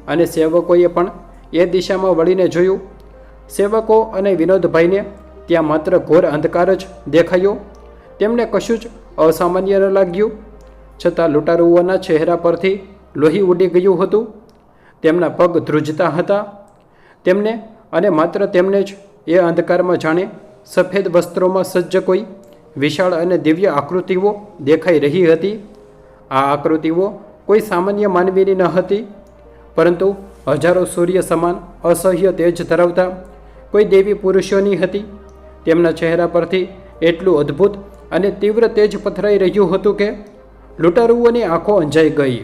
અને સેવકોએ પણ એ દિશામાં વળીને જોયું. સેવકો અને વિનોદભાઈને ત્યાં માત્ર ઘોર અંધકાર જ દેખાયો. તેમને કશું જ અસામાન્ય ન લાગ્યું. છતાં લૂંટારુઓના ચહેરા પરથી લોહી ઉડી ગયું હતું. તેમના પગ ધ્રુજતા હતા. તેમને અને માત્ર તેમને જ એ અંધકારમાં જાણે સફેદ વસ્ત્રોમાં સજ્જ કોઈ વિશાળ અને દિવ્ય આકૃતિઓ દેખાઈ રહી હતી. આ આકૃતિઓ કોઈ સામાન્ય માનવીની ન હતી, પરંતુ હજારો સૂર્ય સમાન અસહ્ય તેજ ધરાવતા કોઈ દેવી પુરુષોની હતી. તેમના ચહેરા પરથી એટલું અદ્ભુત અને તીવ્ર તેજ પથરાઈ રહ્યું હતું કે લૂંટારુઓની આંખો અંજાઈ ગઈ.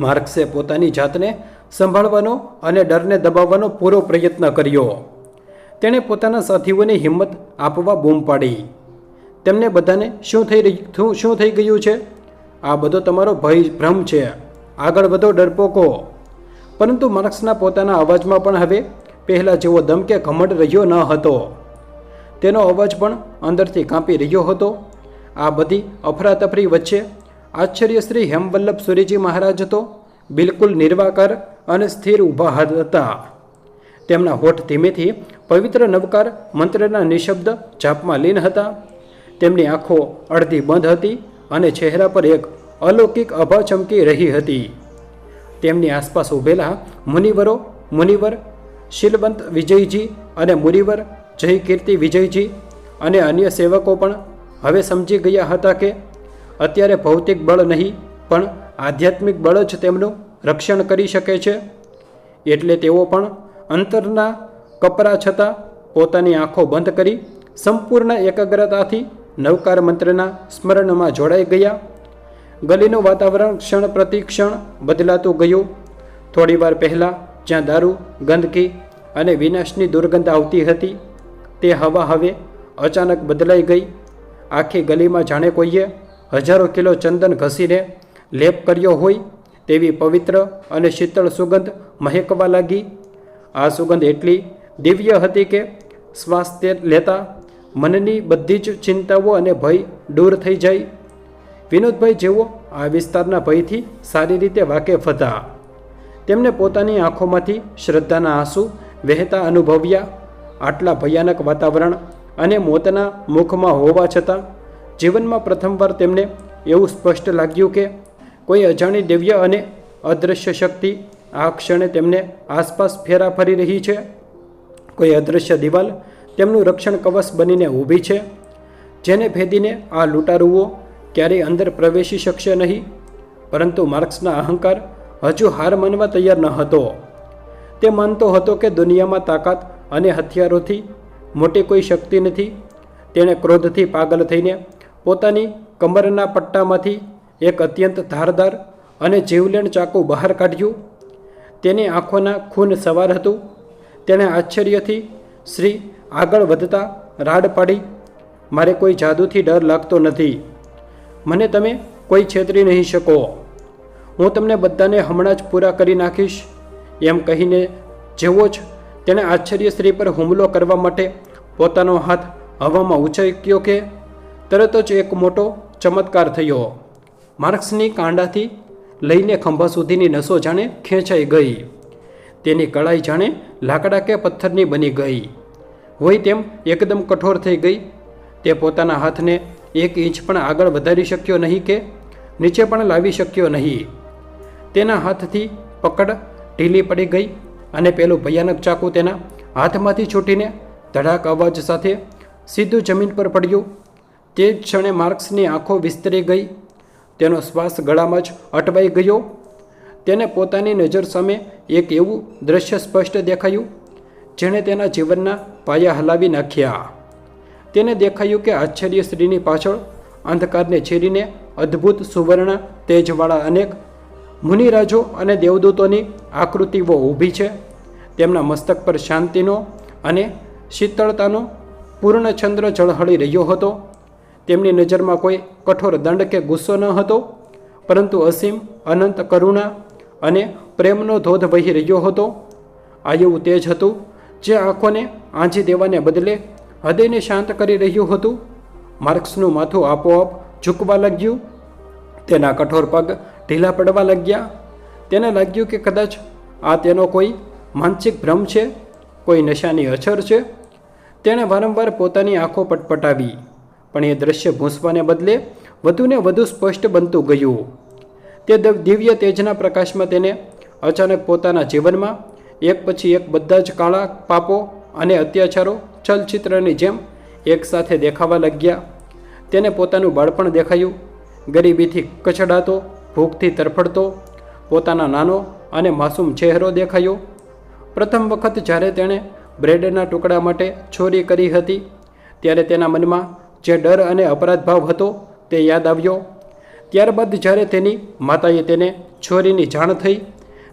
માર્ક્સે પોતાની જાતને સંભાળવાનો અને ડરને દબાવવાનો પૂરો પ્રયત્ન કર્યો. તેણે પોતાના સાથીઓને હિંમત આપવા બૂમ પાડી. તેમને બધાને શું થઈ ગયું છે? આ બધો તમારો ભ્રમ છે. આગળ વધો ડરપોકો! પરંતુ માર્ક્સના પોતાના અવાજમાં પણ હવે પહેલાં જેવો દમ કે ઘમંડ રહ્યો ન હતો. તેનો અવાજ પણ અંદરથી કાંપી રહ્યો હતો. આ બધી અફરાતફરી વચ્ચે આશ્ચર્ય શ્રી હેમવલ્લભ સુરીજી મહારાજ તો બિલકુલ નિર્વાકાર અને સ્થિર ઊભા હતા. તેમના હોઠ ધીમેથી પવિત્ર નવકાર મંત્રના નિશબ્દ જાપમાં લીન હતા. તેમની આંખો અડધી બંધ હતી અને ચહેરા પર એક અલૌકિક આભા ચમકી રહી હતી. તેમની આસપાસ ઊભેલા મુનિવર શીલવંત વિજયજી અને મુનિવર જયકીર્તિ વિજયજી અને અન્ય સેવકો પણ હવે સમજી ગયા હતા કે અત્યારે ભૌતિક બળ નહીં પણ આધ્યાત્મિક બળ જ તેમનું રક્ષણ કરી શકે છે. એટલે તેઓ પણ અંતરના કપરા છતાં પોતાની આંખો બંધ કરી સંપૂર્ણ એકાગ્રતાથી નવકાર મંત્રના સ્મરણમાં જોડાઈ ગયા. ગલીનું વાતાવરણ ક્ષણ પ્રતિ ક્ષણ બદલાતું ગયું. થોડીવાર પહેલાં જ્યાં દારૂ, ગંદકી અને વિનાશની દુર્ગંધ આવતી હતી તે હવા હવે અચાનક બદલાઈ ગઈ. આખી ગલીમાં જાણે કોઈએ હજારો કિલો ચંદન ઘસીને લેપ કર્યો હોય તેવી પવિત્ર અને શીતળ સુગંધ મહેકવા લાગી. આ સુગંધ એટલી દિવ્ય હતી કે શ્વાસ લેતા મનની બધી જ ચિંતાઓ અને ભય દૂર થઈ જાય. વિનોદભાઈ જેઓ આ વિસ્તારના ભયથી સારી રીતે વાકેફ હતા. તેમને પોતાની આંખોમાંથી શ્રદ્ધાના આંસુ વહેતા અનુભવ્યા. આટલા ભયાનક વાતાવરણ અને મોતના મુખમાં હોવા છતાં જીવનમાં પ્રથમવાર તેમને એવું સ્પષ્ટ લાગ્યું કે કોઈ અજાણી દિવ્ય અને અદૃશ્ય શક્તિ આ ક્ષણે તેમને આસપાસ ફેરા ફરી રહી છે. કોઈ અદૃશ્ય દિવાલ તેમનું રક્ષણ કવચ બનીને ઊભી છે, જેને ભેદીને આ લૂંટારુઓ ક્યારેય અંદર પ્રવેશી શકશે નહીં. પરંતુ માર્ક્સના અહંકાર હજુ હાર માનવા તૈયાર ન હતો. તે માનતો હતો કે દુનિયામાં તાકાત અને હથિયારોથી મોટી કોઈ શક્તિ નથી. તેણે ક્રોધથી પાગલ થઈને પોતાની કમરના પટ્ટામાંથી એક અત્યંત ધારદાર અને જીવલેણ ચાકુ બહાર કાઢ્યું. તેની આંખોના ખૂન સવાર હતું. તેણે આશ્ચર્યથી શ્રી આગળ વધતા રાડ પાડી, મારે કોઈ જાદુથી ડર લાગતો નથી. મને તમે કોઈ છેતરી નહીં શકો. હું તમને બધાને હમણાં જ પૂરા કરી નાખીશ. એમ કહીને જેવો જ તેણે આશ્ચર્યશ્રી પર હુમલો કરવા માટે પોતાનો હાથ હવામાં ઉંચક્યો કે તરત જ એક મોટો ચમત્કાર થયો. માર્ક્સની કાંડાથી લઈને ખંભા સુધીની નસો જાણે ખેંચાઈ ગઈ. તેની કળાઈ જાણે લાકડા કે પથ્થરની બની ગઈ હોય તેમ એકદમ કઠોર થઈ ગઈ. તે પોતાના હાથને 1 ઇંચ પણ આગળ વધારી શક્યો નહીં કે નીચે પણ લાવી શક્યો નહીં. તેના હાથથી પકડ ઢીલી પડી ગઈ અને પેલું ભયાનક ચાકુ તેના હાથમાંથી છૂટીને ધડાક અવાજ સાથે સીધું જમીન પર પડ્યું. તે જ ક્ષણે માર્ક્સની આંખો વિસ્તરી ગઈ. તેનો શ્વાસ ગળામાં જ અટવાઈ ગયો. તેને પોતાની નજર સામે એક એવું દ્રશ્ય સ્પષ્ટ દેખાયું જેણે તેના જીવનના પાયા હલાવી નાખ્યા. તેને દેખાયું કે આશ્ચર્યશ્રીની પાછળ અંધકારને ચીરીને અદ્ભુત સુવર્ણ તેજવાળા અનેક મુનિરાજો અને દેવદૂતોની આકૃતિઓ ઊભી છે. તેમના મસ્તક પર શાંતિનો અને શીતળતાનો પૂર્ણ ચંદ્ર ઝળહળી રહ્યો હતો. તેમની નજરમાં કોઈ કઠોર દંડ કે ગુસ્સો ન હતો, પરંતુ અસીમ અનંત કરુણા અને પ્રેમનો ધોધ વહી રહ્યો હતો. આ એવું તેજ હતું જે આંખોને આંજી દેવાને બદલે હૃદયને શાંત કરી રહ્યું હતું. માર્ક્સનું માથું આપોઆપ ઝૂકવા લાગ્યું. તેના કઠોર પગ ઢીલા પડવા લાગ્યા. તેને લાગ્યું કે કદાચ આ તેનો કોઈ માનસિક ભ્રમ છે, કોઈ નશાની અસર છે. તેણે વારંવાર પોતાની આંખો પટપટાવી, પણ એ દ્રશ્ય ભૂંસવાને બદલે વધુને વધુ સ્પષ્ટ બનતું ગયું. તે દિવ્ય તેજના પ્રકાશમાં તેને અચાનક પોતાના જીવનમાં એક પછી એક બધા જ કાળા પાપો અને અત્યાચારો ચલચિત્રની જેમ એકસાથે દેખાવા લાગ્યા. તેને પોતાનું બાળપણ દેખાયું. ગરીબીથી કચડાતો, ભૂખથી તરફડતો પોતાના નાનો અને માસૂમ ચહેરો દેખાયો. પ્રથમ વખત જ્યારે તેણે બ્રેડના ટુકડા માટે ચોરી કરી હતી ત્યારે તેના મનમાં જે ડર અને અપરાધ ભાવ હતો તે યાદ આવ્યો. ત્યારબાદ જ્યારે તેની માતાએ તેને ચોરીની જાણ થઈ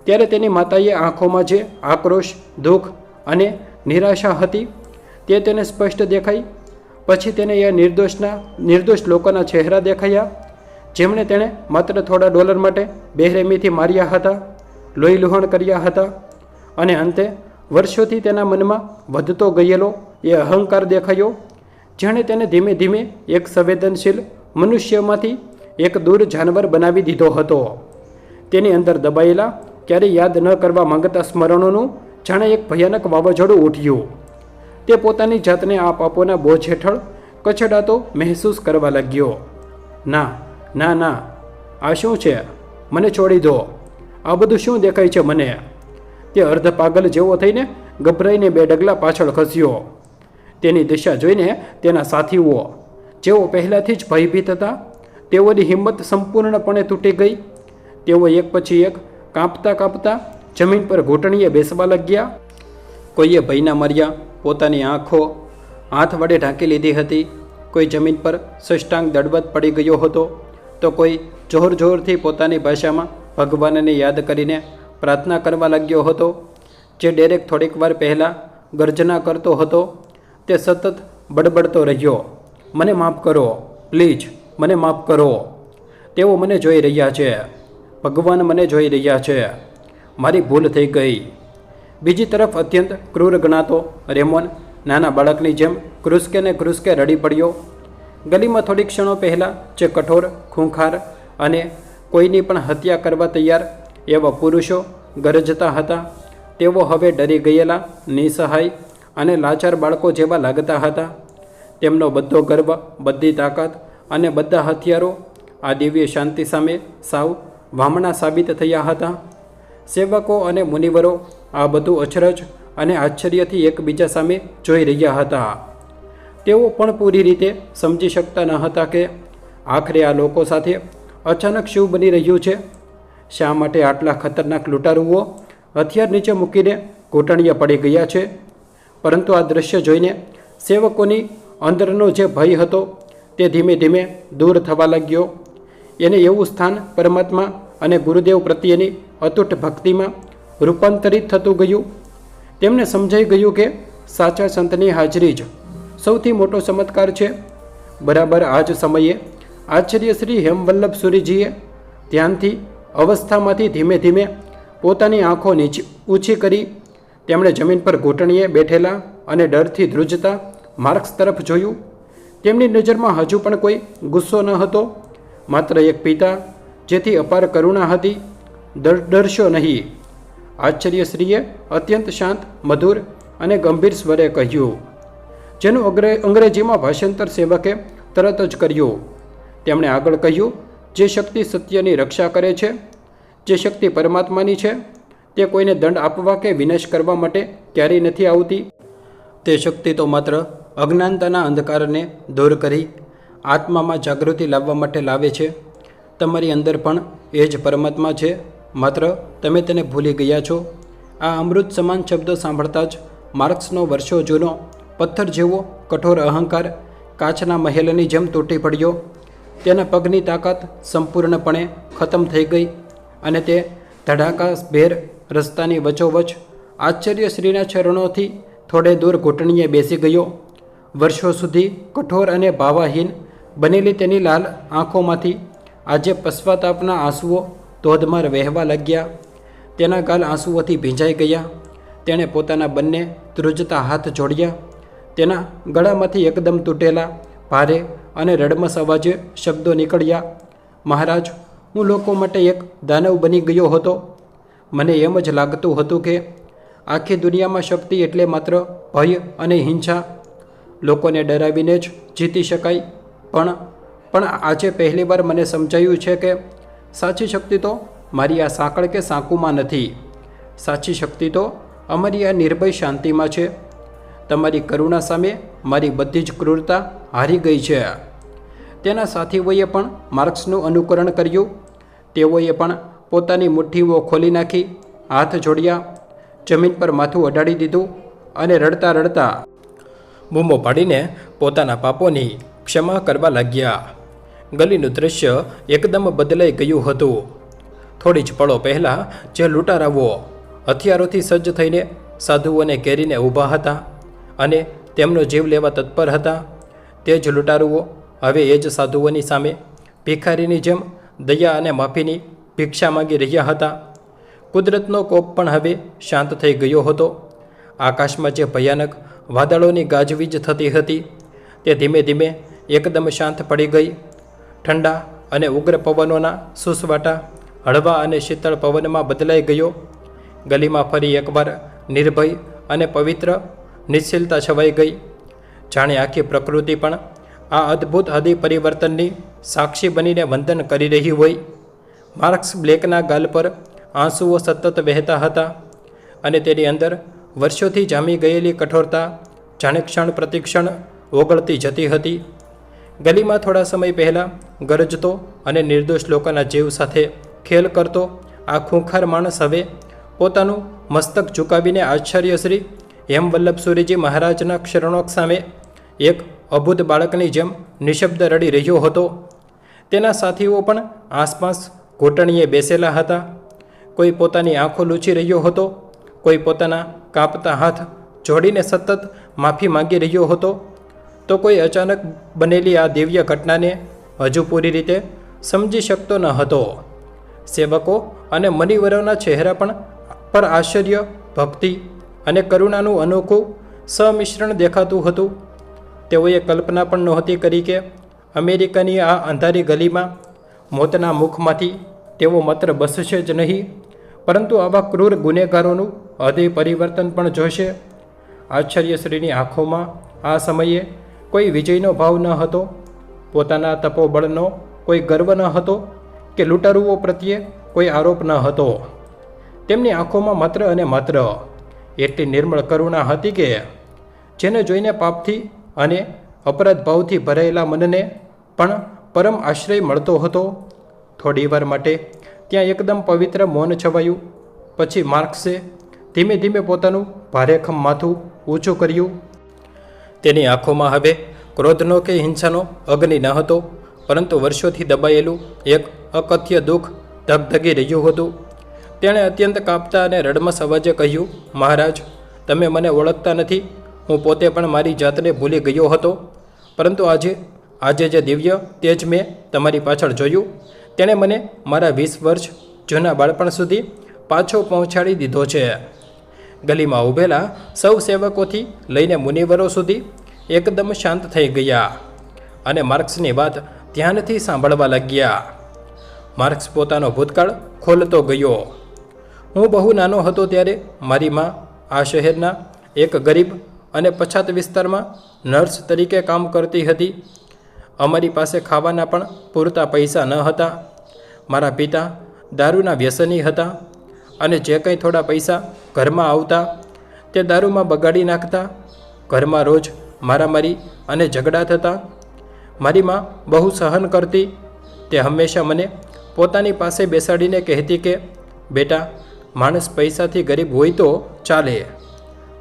ત્યારે તેની માતાએ આંખોમાં જે આક્રોશ, દુઃખ અને નિરાશા હતી તે તેને સ્પષ્ટ દેખાઈ. પછી તેને એ નિર્દોષ લોકોના ચહેરા દેખાયા જેમણે તેણે માત્ર થોડા ડોલર માટે બેરહેમીથી માર્યા હતા, લોહીલુહાણ કર્યા હતા. અને અંતે વર્ષોથી તેના મનમાં વધતો ગયેલો એ અહંકાર દેખાયો જેણે તેને ધીમે ધીમે એક સંવેદનશીલ મનુષ્યમાંથી એક દૂર જાનવર બનાવી દીધો હતો. તેની અંદર દબાયેલા, ક્યારેય યાદ ન કરવા માંગતા સ્મરણોનું જાણે એક ભયાનક વાવાઝોડું ઉઠ્યું. તે પોતાની જાતને આ પાપોના બોજ હેઠળ કચડાતો મહેસૂસ કરવા લાગ્યો. ના ના ના, આ શું છે? મને છોડી દો. આ બધું શું દેખાય છે મને? તે અર્ધ પાગલ જેવો થઈને ગભરાઈને 2 ડગલા પાછળ ખસ્યો. તેની દિશા જોઈને તેના સાથીઓ, જેઓ પહેલાંથી જ ભયભીત હતા, તેઓની હિંમત સંપૂર્ણપણે તૂટી ગઈ. તેઓ એક પછી એક કાંપતા કાંપતા જમીન પર ઘૂંટણીએ બેસવા લાગ્યા. કોઈએ ભયના માર્યા પોતાની આંખો હાથ વડે ઢાંકી લીધી હતી. કોઈ જમીન પર સષ્ટાંગ દડબત પડી ગયો હતો, તો કોઈ જોર જોરથી પોતાની ભાષામાં ભગવાનને યાદ કરીને પ્રાર્થના કરવા લાગ્યો હતો. જે ડેરેક થોડીક વાર પહેલાં ગર્જના કરતો હતો, તે સતત બડબડતો રહ્યો, મને માફ કરો, પ્લીઝ મને માફ કરો. તેઓ મને જોઈ રહ્યા છે, ભગવાન મને જોઈ રહ્યા છે, મારી ભૂલ થઈ ગઈ. બીજી તરફ અત્યંત ક્રૂર ગણાતો રેમોન નાના બાળકની જેમ ક્રુસકે ને ક્રુસકે રડી પડ્યો. ગલીમાં થોડીક ક્ષણો પહેલાં જે કઠોર, ખૂંખાર અને કોઈની પણ હત્યા કરવા તૈયાર એવા પુરુષો ગરજતા હતા, તેઓ હવે ડરી ગયેલા, નિસહાય અને લાચાર બાળકો જેવા લાગતા હતા. તેમનો બધો ગર્વ, બધી તાકાત અને બધા હથિયારો આ દિવ્ય શાંતિ સામે સાવ વામણા સાબિત થયા હતા. સેવકો અને મુનિવરો આ બધું અચરજ અને આશ્ચર્યથી એકબીજા સામે જોઈ રહ્યા હતા. તેઓ પણ પૂરી રીતે સમજી શકતા ન હતા કે આખરે આ લોકો સાથે અચાનક શું બની રહ્યું છે. શા માટે આટલા ખતરનાક લૂંટારુઓ હથિયાર નીચે મૂકીને ઘૂંટણીએ પડી ગયા છે? પરંતુ આ દ્રશ્ય જોઈને સેવકોની અંદરનો જે ભય હતો તે ધીમે ધીમે દૂર થવા લાગ્યો. એને એવું સ્થાન પરમાત્મા અને ગુરુદેવ પ્રત્યેની અતૂટ ભક્તિમાં રૂપાંતરિત થતું ગયું. તેમને સમજાઈ ગયું કે સાચા સંતની હાજરી જ સૌથી મોટો ચમત્કાર છે. બરાબર આ જ સમયે આચાર્ય શ્રી હેમવલ્લભ સુરીજીએ ધ્યાનથી અવસ્થામાંથી ધીમે ધીમે પોતાની આંખો નીચે ઊંચી કરી તેમણે જમીન પર ઘૂંટણીએ બેઠેલા અને ડરથી ધ્રુજતા માર્ક્સ તરફ જોયું. તેમની નજરમાં હજુ પણ કોઈ ગુસ્સો ન હતો, માત્ર એક પિતા જેથી અપાર કરુણા હતી. ડરશો નહીં, આચાર્યશ્રીએ અત્યંત શાંત, મધુર અને ગંભીર સ્વરે કહ્યું, જેનું અંગ્રેજીમાં ભાષાંતર સેવકે તરત જ કર્યું. તેમણે આગળ કહ્યું, જે શક્તિ સત્યની રક્ષા કરે છે, જે શક્તિ પરમાત્માની છે, તે કોઈને દંડ આપવા કે વિનાશ કરવા માટે ક્યારેય નથી આવતી. તે શક્તિ તો માત્ર અજ્ઞાનતાના અંધકારને દૂર કરી આત્મામાં જાગૃતિ લાવવા માટે લાવે છે. તમારી અંદર પણ એ જ પરમાત્મા છે, માત્ર તમે તેને ભૂલી ગયા છો. આ અમૃત સમાન શબ્દો સાંભળતા જ માર્ક્સનો વર્ષો જૂનો પથ્થર જેવો કઠોર અહંકાર કાચના મહેલની જેમ તૂટી પડ્યો. તેના પગની તાકાત સંપૂર્ણપણે ખતમ થઈ ગઈ અને તે ધડાકાભેર રસ્તાની વચ્ચોવચ આચાર્યશ્રીના ચરણોથી થોડે દૂર ઘૂંટણીએ બેસી ગયો. વર્ષો સુધી કઠોર અને ભાવાહીન બનેલી તેની લાલ આંખોમાંથી આજે પશ્ચાતાપના આંસુઓ ધોધમાર વહેવા લાગ્યા. તેના ગાલ આંસુઓથી ભીંજાઈ ગયા. તેણે પોતાના બંને ધ્રુજતા હાથ જોડ્યા. તેના ગળામાંથી એકદમ તૂટેલા, ભારે અને રડમસ અવાજે શબ્દો નીકળ્યા, મહારાજ, હું લોકો માટે એક દાનવ બની ગયો હતો. મને એમ જ લાગતું હતું કે આખી દુનિયામાં શક્તિ એટલે માત્ર ભય અને હિંસા. લોકોને ડરાવીને જ જીતી શકાય. પણ આજે પહેલીવાર મને સમજાયું છે કે સાચી શક્તિ તો મારી આ સાંકળ કે સાંકુમાં નથી. સાચી શક્તિ તો અમારી આ નિર્ભય શાંતિમાં છે. તમારી કરુણા સામે મારી બધી જ ક્રૂરતા હારી ગઈ છે. તેના સાથીઓએ પણ માર્ક્સનું અનુકરણ કર્યું. તેઓએ પણ પોતાની મુઠ્ઠીઓ ખોલી નાખી, હાથ જોડ્યા, જમીન પર માથું અડાડી દીધું અને રડતા રડતા બૂમો પાડીને પોતાના પાપોની ક્ષમા કરવા લાગ્યા. ગલીનું દૃશ્ય એકદમ બદલાઈ ગયું હતું. થોડી જ પળો પહેલાં જે લૂંટારાઓ હથિયારોથી સજ્જ થઈને સાધુઓને ઘેરીને ઊભા હતા અને તેમનો જીવ લેવા તત્પર હતા, તે જ લૂંટારુઓ હવે એ જ સાધુઓની સામે ભિખારીની જેમ દયા અને માફીની ભિક્ષા માગી રહ્યા હતા. કુદરતનો કોપ પણ હવે શાંત થઈ ગયો હતો. આકાશમાં જે ભયાનક વાદળોની ગાજવીજ થતી હતી, તે ધીમે ધીમે એકદમ શાંત પડી ગઈ. ઠંડા અને ઉગ્ર પવનોના સુસવાટા હળવા અને શીતળ પવનમાં બદલાઈ ગયો. ગલીમાં ફરી એકવાર નિર્ભય અને પવિત્ર નિશ્ચલતા છવાઈ ગઈ, જાણે આખી પ્રકૃતિ પણ આ અદ્ભુત આદિ પરિવર્તનની સાક્ષી બનીને વંદન કરી રહી હોય. માર્કસ બ્લેકના ગાલ પર આંસુઓ સતત વહેતા હતા અને તેની અંદર વર્ષોથી જામી ગયેલી કઠોરતા જાણે ક્ષણ પ્રતિક્ષણ ઓગળતી જતી હતી. ગલીમાં થોડા સમય પહેલાં ગરજતો અને નિર્દોષ લોકોના જીવ સાથે ખેલ કરતો આ ખૂંખાર માણસ હવે પોતાનું મસ્તક ઝુકાવીને આચાર્યશ્રી હેમવલ્લભ સુરીજી મહારાજના ક્ષરણોક સામે એક અબુધ બાળકની જેમ નિશબ્દ રડી રહ્યો હતો. તેના સાથીઓ પણ આસપાસ ઘૂંટણીએ બેસેલા હતા. કોઈ પોતાની આંખો લૂછી રહ્યો હતો, કોઈ પોતાના કાપતા હાથ જોડીને સતત માફી માંગી રહ્યો હતો, તો કોઈ અચાનક બનેલી આ દિવ્ય ઘટનાને હજુ પૂરી રીતે સમજી શકતો ન હતો. સેવકો અને મુનિવરોના ચહેરા પણ પર આશ્ચર્ય, ભક્તિ અને કરુણાનું અનોખું સમિશ્રણ દેખાતું હતું. તેઓએ કલ્પના પણ નહોતી કરી કે અમેરિકાની આ અંધારી ગલીમાં મોતના મુખમાંથી તેઓ માત્ર બસશે જ નહીં, પરંતુ આવા ક્રૂર ગુનેગારોનું હૃદય પરિવર્તન પણ જોશે. આચાર્યશ્રીની આંખોમાં આ સમયે કોઈ વિજયનો ભાવ ન હતો, પોતાના તપોબળનો કોઈ ગર્વ ન હતો કે લૂંટારુઓ પ્રત્યે કોઈ આરોપ ન હતો. તેમની આંખોમાં માત્ર અને માત્ર એટલી નિર્મળ કરુણા હતી કે જેને જોઈને પાપથી અને અપરાધ ભાવથી ભરાયેલા મનને પણ પરમ આશ્રય મળતો હતો. થોડીવાર માટે ત્યાં એકદમ પવિત્ર મૌન છવાયું. પછી માર્ક્સે ધીમે ધીમે પોતાનું ભારેખમ માથું ઊંચું કર્યું. તેની આંખોમાં હવે ક્રોધનો કે હિંસાનો અગ્નિ ન હતો, પરંતુ વર્ષોથી દબાયેલું એક અકથ્ય દુઃખ ધગધગી રહ્યું હતું. તેણે અત્યંત કાપતા અને રડમસ અવાજે કહ્યું, મહારાજ, તમે મને ઓળખતા નથી. હું પોતે પણ મારી જાતને ભૂલી ગયો હતો, પરંતુ આજે જે દિવ્ય તેજ મેં તમારી પાછળ જોયું, તેણે મને મારા 20 વર્ષ જૂના બાળપણ સુધી પાછો પહોંચાડી દીધો છે. ગલીમાં ઊભેલા સૌ સેવકોથી લઈને મુનિવરો સુધી એકદમ શાંત થઈ ગયા અને માર્ક્સની વાત ધ્યાનથી સાંભળવા લાગ્યા. માર્ક્સ પોતાનો ભૂતકાળ ખોલતો ગયો. હું બહુ નાનો હતો ત્યારે મારી માં આ શહેરના એક ગરીબ અને પછાત વિસ્તારમાં નર્સ તરીકે કામ કરતી હતી. અમારી પાસે ખાવાના પણ પૂરતા પૈસા ન હતા. મારા પિતા દારૂના વ્યસની હતા અને જે કંઈ થોડા પૈસા ઘરમાં આવતા તે દારૂમાં બગાડી નાખતા. ઘરમાં રોજ મારામારી અને ઝઘડા થતા. મારી માં બહુ સહન કરતી. તે હંમેશા મને પોતાની પાસે બેસાડીને કહેતી કે બેટા, માણસ પૈસાથી ગરીબ હોય તો ચાલે,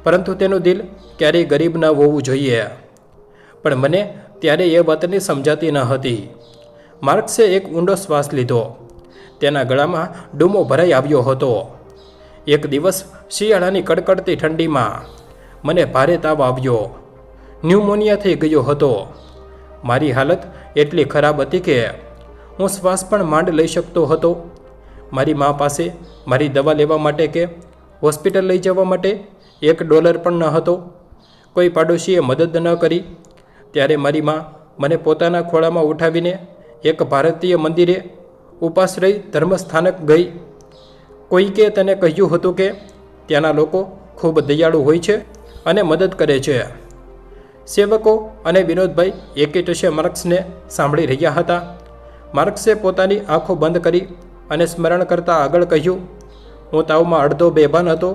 પરંતુ તેનું દિલ ક્યારેય ગરીબ ન હોવું જોઈએ. પણ મને ત્યારે એ વાતની સમજાતી ન હતી. માર્ક્સે એક ઊંડો શ્વાસ લીધો. તેના ગળામાં ડૂમો ભરાઈ આવ્યો હતો. એક દિવસ શિયાળાની કડકડતી ઠંડીમાં મને ભારે તાવ આવ્યો. ન્યુમોનિયા થઈ ગયો હતો. મારી હાલત એટલી ખરાબ હતી કે હું શ્વાસ પણ માંડ લઈ શકતો હતો. મારી મા પાસે મારી દવા લેવા માટે કે હોસ્પિટલ લઈ જવા માટે $1 પણ ન હતો. કોઈ પાડોશીએ મદદ ન કરી. ત્યારે મારી મા મને પોતાના ખોળામાં ઉઠાવીને એક ભારતીય મંદિરે ઉપાશ્રય ધર્મસ્થાનક ગઈ. કોઈકે તેને કહ્યું હતું કે ત્યાંના લોકો ખૂબ દયાળુ હોય છે અને મદદ કરે છે. સેવકો અને વિનોદભાઈ એકેટશે માર્ક્સને સાંભળી રહ્યા હતા. માર્ક્સે પોતાની આંખો બંધ કરી અને સ્મરણ કરતાં આગળ કહ્યું, હું તાવમાં અડધો બેભાન હતો,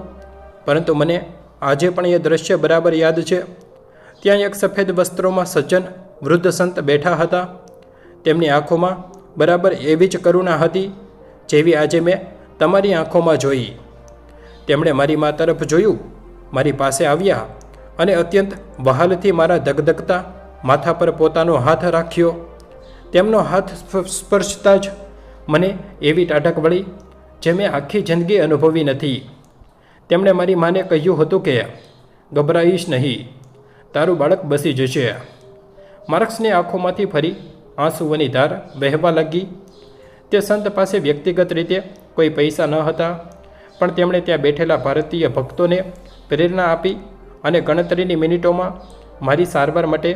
પરંતુ મને આજે પણ એ દ્રશ્ય બરાબર યાદ છે. ત્યાં એક સફેદ વસ્ત્રોમાં સજ્જન વૃદ્ધ સંત બેઠા હતા. તેમની આંખોમાં બરાબર એવી જ કરુણા હતી જેવી આજે મેં તમારી આંખોમાં જોઈ. તેમણે મારી મા તરફ જોયું, મારી પાસે આવ્યા અને અત્યંત વહાલથી મારા ધગધગતા માથા પર પોતાનો હાથ રાખ્યો. તેમનો હાથ સ્પર્શતા જ મને એવી ટાઢક વળી જે મેં આખી જિંદગી અનુભવી નથી. તેમણે મારી માને કહ્યું હતું કે ગભરાઈશ નહીં, તારું બાળક બસી જશે. માર્ક્સની આંખોમાંથી ફરી આંસુઓની ધાર વહેવા લાગી. તે સંત પાસે વ્યક્તિગત રીતે કોઈ પૈસા ન હતા, પણ તેમણે ત્યાં બેઠેલા ભારતીય ભક્તોને પ્રેરણા આપી અને ગણતરીની મિનિટોમાં મારી સારવાર માટે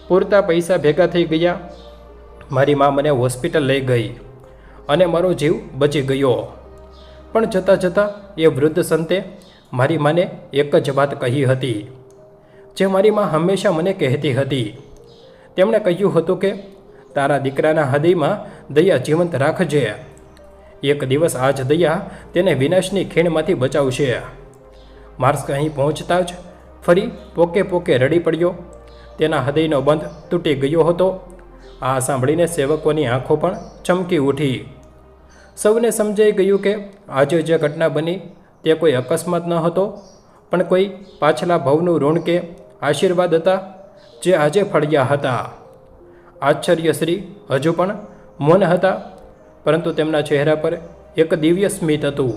પૂરતા પૈસા ભેગા થઈ ગયા. મારી મા મને હોસ્પિટલ લઈ ગઈ અને મારો જીવ બચી ગયો. પણ જતાં જતાં એ વૃદ્ધ સંતે મારી માને એક જ વાત કહી હતી, જે મારી મા હંમેશા મને કહેતી હતી. તેમણે કહ્યું હતું કે તારા દીકરાના હૃદયમાં દયા જીવંત રાખજે. એક દિવસ આ જ દયા તેને વિનાશની ખીણમાંથી બચાવશે. માર્ક્સ અહીં પહોંચતા જ ફરી પોકે પોકે રડી પડ્યો. તેના હૃદયનો બંધ તૂટી ગયો હતો. આ સાંભળીને સેવકોની આંખો પણ ચમકી ઉઠી. સૌને સમજાઈ ગયું કે આજે જે ઘટના બની તે કોઈ અકસ્માત ન હતો, પણ કોઈ પાછલા ભવનું ઋણ કે આશીર્વાદ હતા જે આજે ફળ્યા હતા. આશ્ચર્યશ્રી હજુ પણ મૌન હતા, પરંતુ તેમના ચહેરા પર એક દિવ્ય સ્મિત હતું.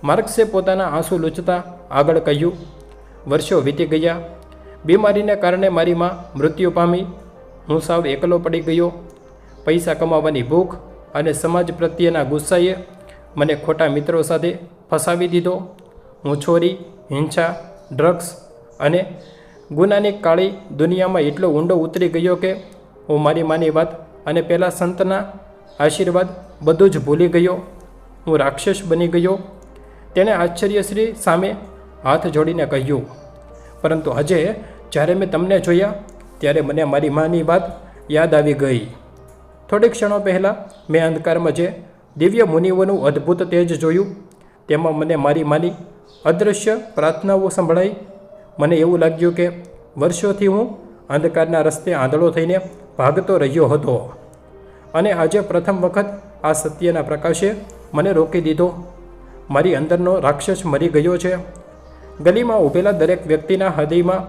માર્ક્સે પોતાના આંસુ લૂછતા આગળ કહ્યું, વર્ષો વીતી ગયા. બીમારીને કારણે મારી મા મૃત્યુ પામી. હું સાવ એકલો પડી ગયો. પૈસા કમાવાની ભૂખ અને સમાજ પ્રત્યેના ગુસ્સાએ મને ખોટા મિત્રો સાથે ફસાવી દીધો. હું ચોરી, હિંસા, ડ્રગ્સ અને ગુનાની કાળી દુનિયામાં એટલો ઊંડો ઉતરી ગયો કે હું મારી માની વાત અને પહેલાં સંતના આશીર્વાદ બધું જ ભૂલી ગયો. હું રાક્ષસ બની ગયો. તેણે આશ્ચર્યશ્રી સામે હાથ જોડીને કહ્યું, પરંતુ આજે જ્યારે મેં તમને જોયા ત્યારે મને મારી માની વાત યાદ આવી ગઈ. થોડીક ક્ષણો પહેલાં મેં અંધકારમાં જે દિવ્ય મુનિઓનું અદ્ભુત તેજ જોયું, તેમાં મને મારી માની અદૃશ્ય પ્રાર્થનાઓ સંભળાઈ. મને એવું લાગ્યું કે વર્ષોથી હું અંધકારના રસ્તે આંધળો થઈને ભાગતો રહ્યો હતો, અને આજે પ્રથમ વખત આ સત્યના પ્રકાશે મને રોકી દીધો. મારી અંદરનો રાક્ષસ મરી ગયો છે. ગલીમાં ઊભેલા દરેક વ્યક્તિના હૃદયમાં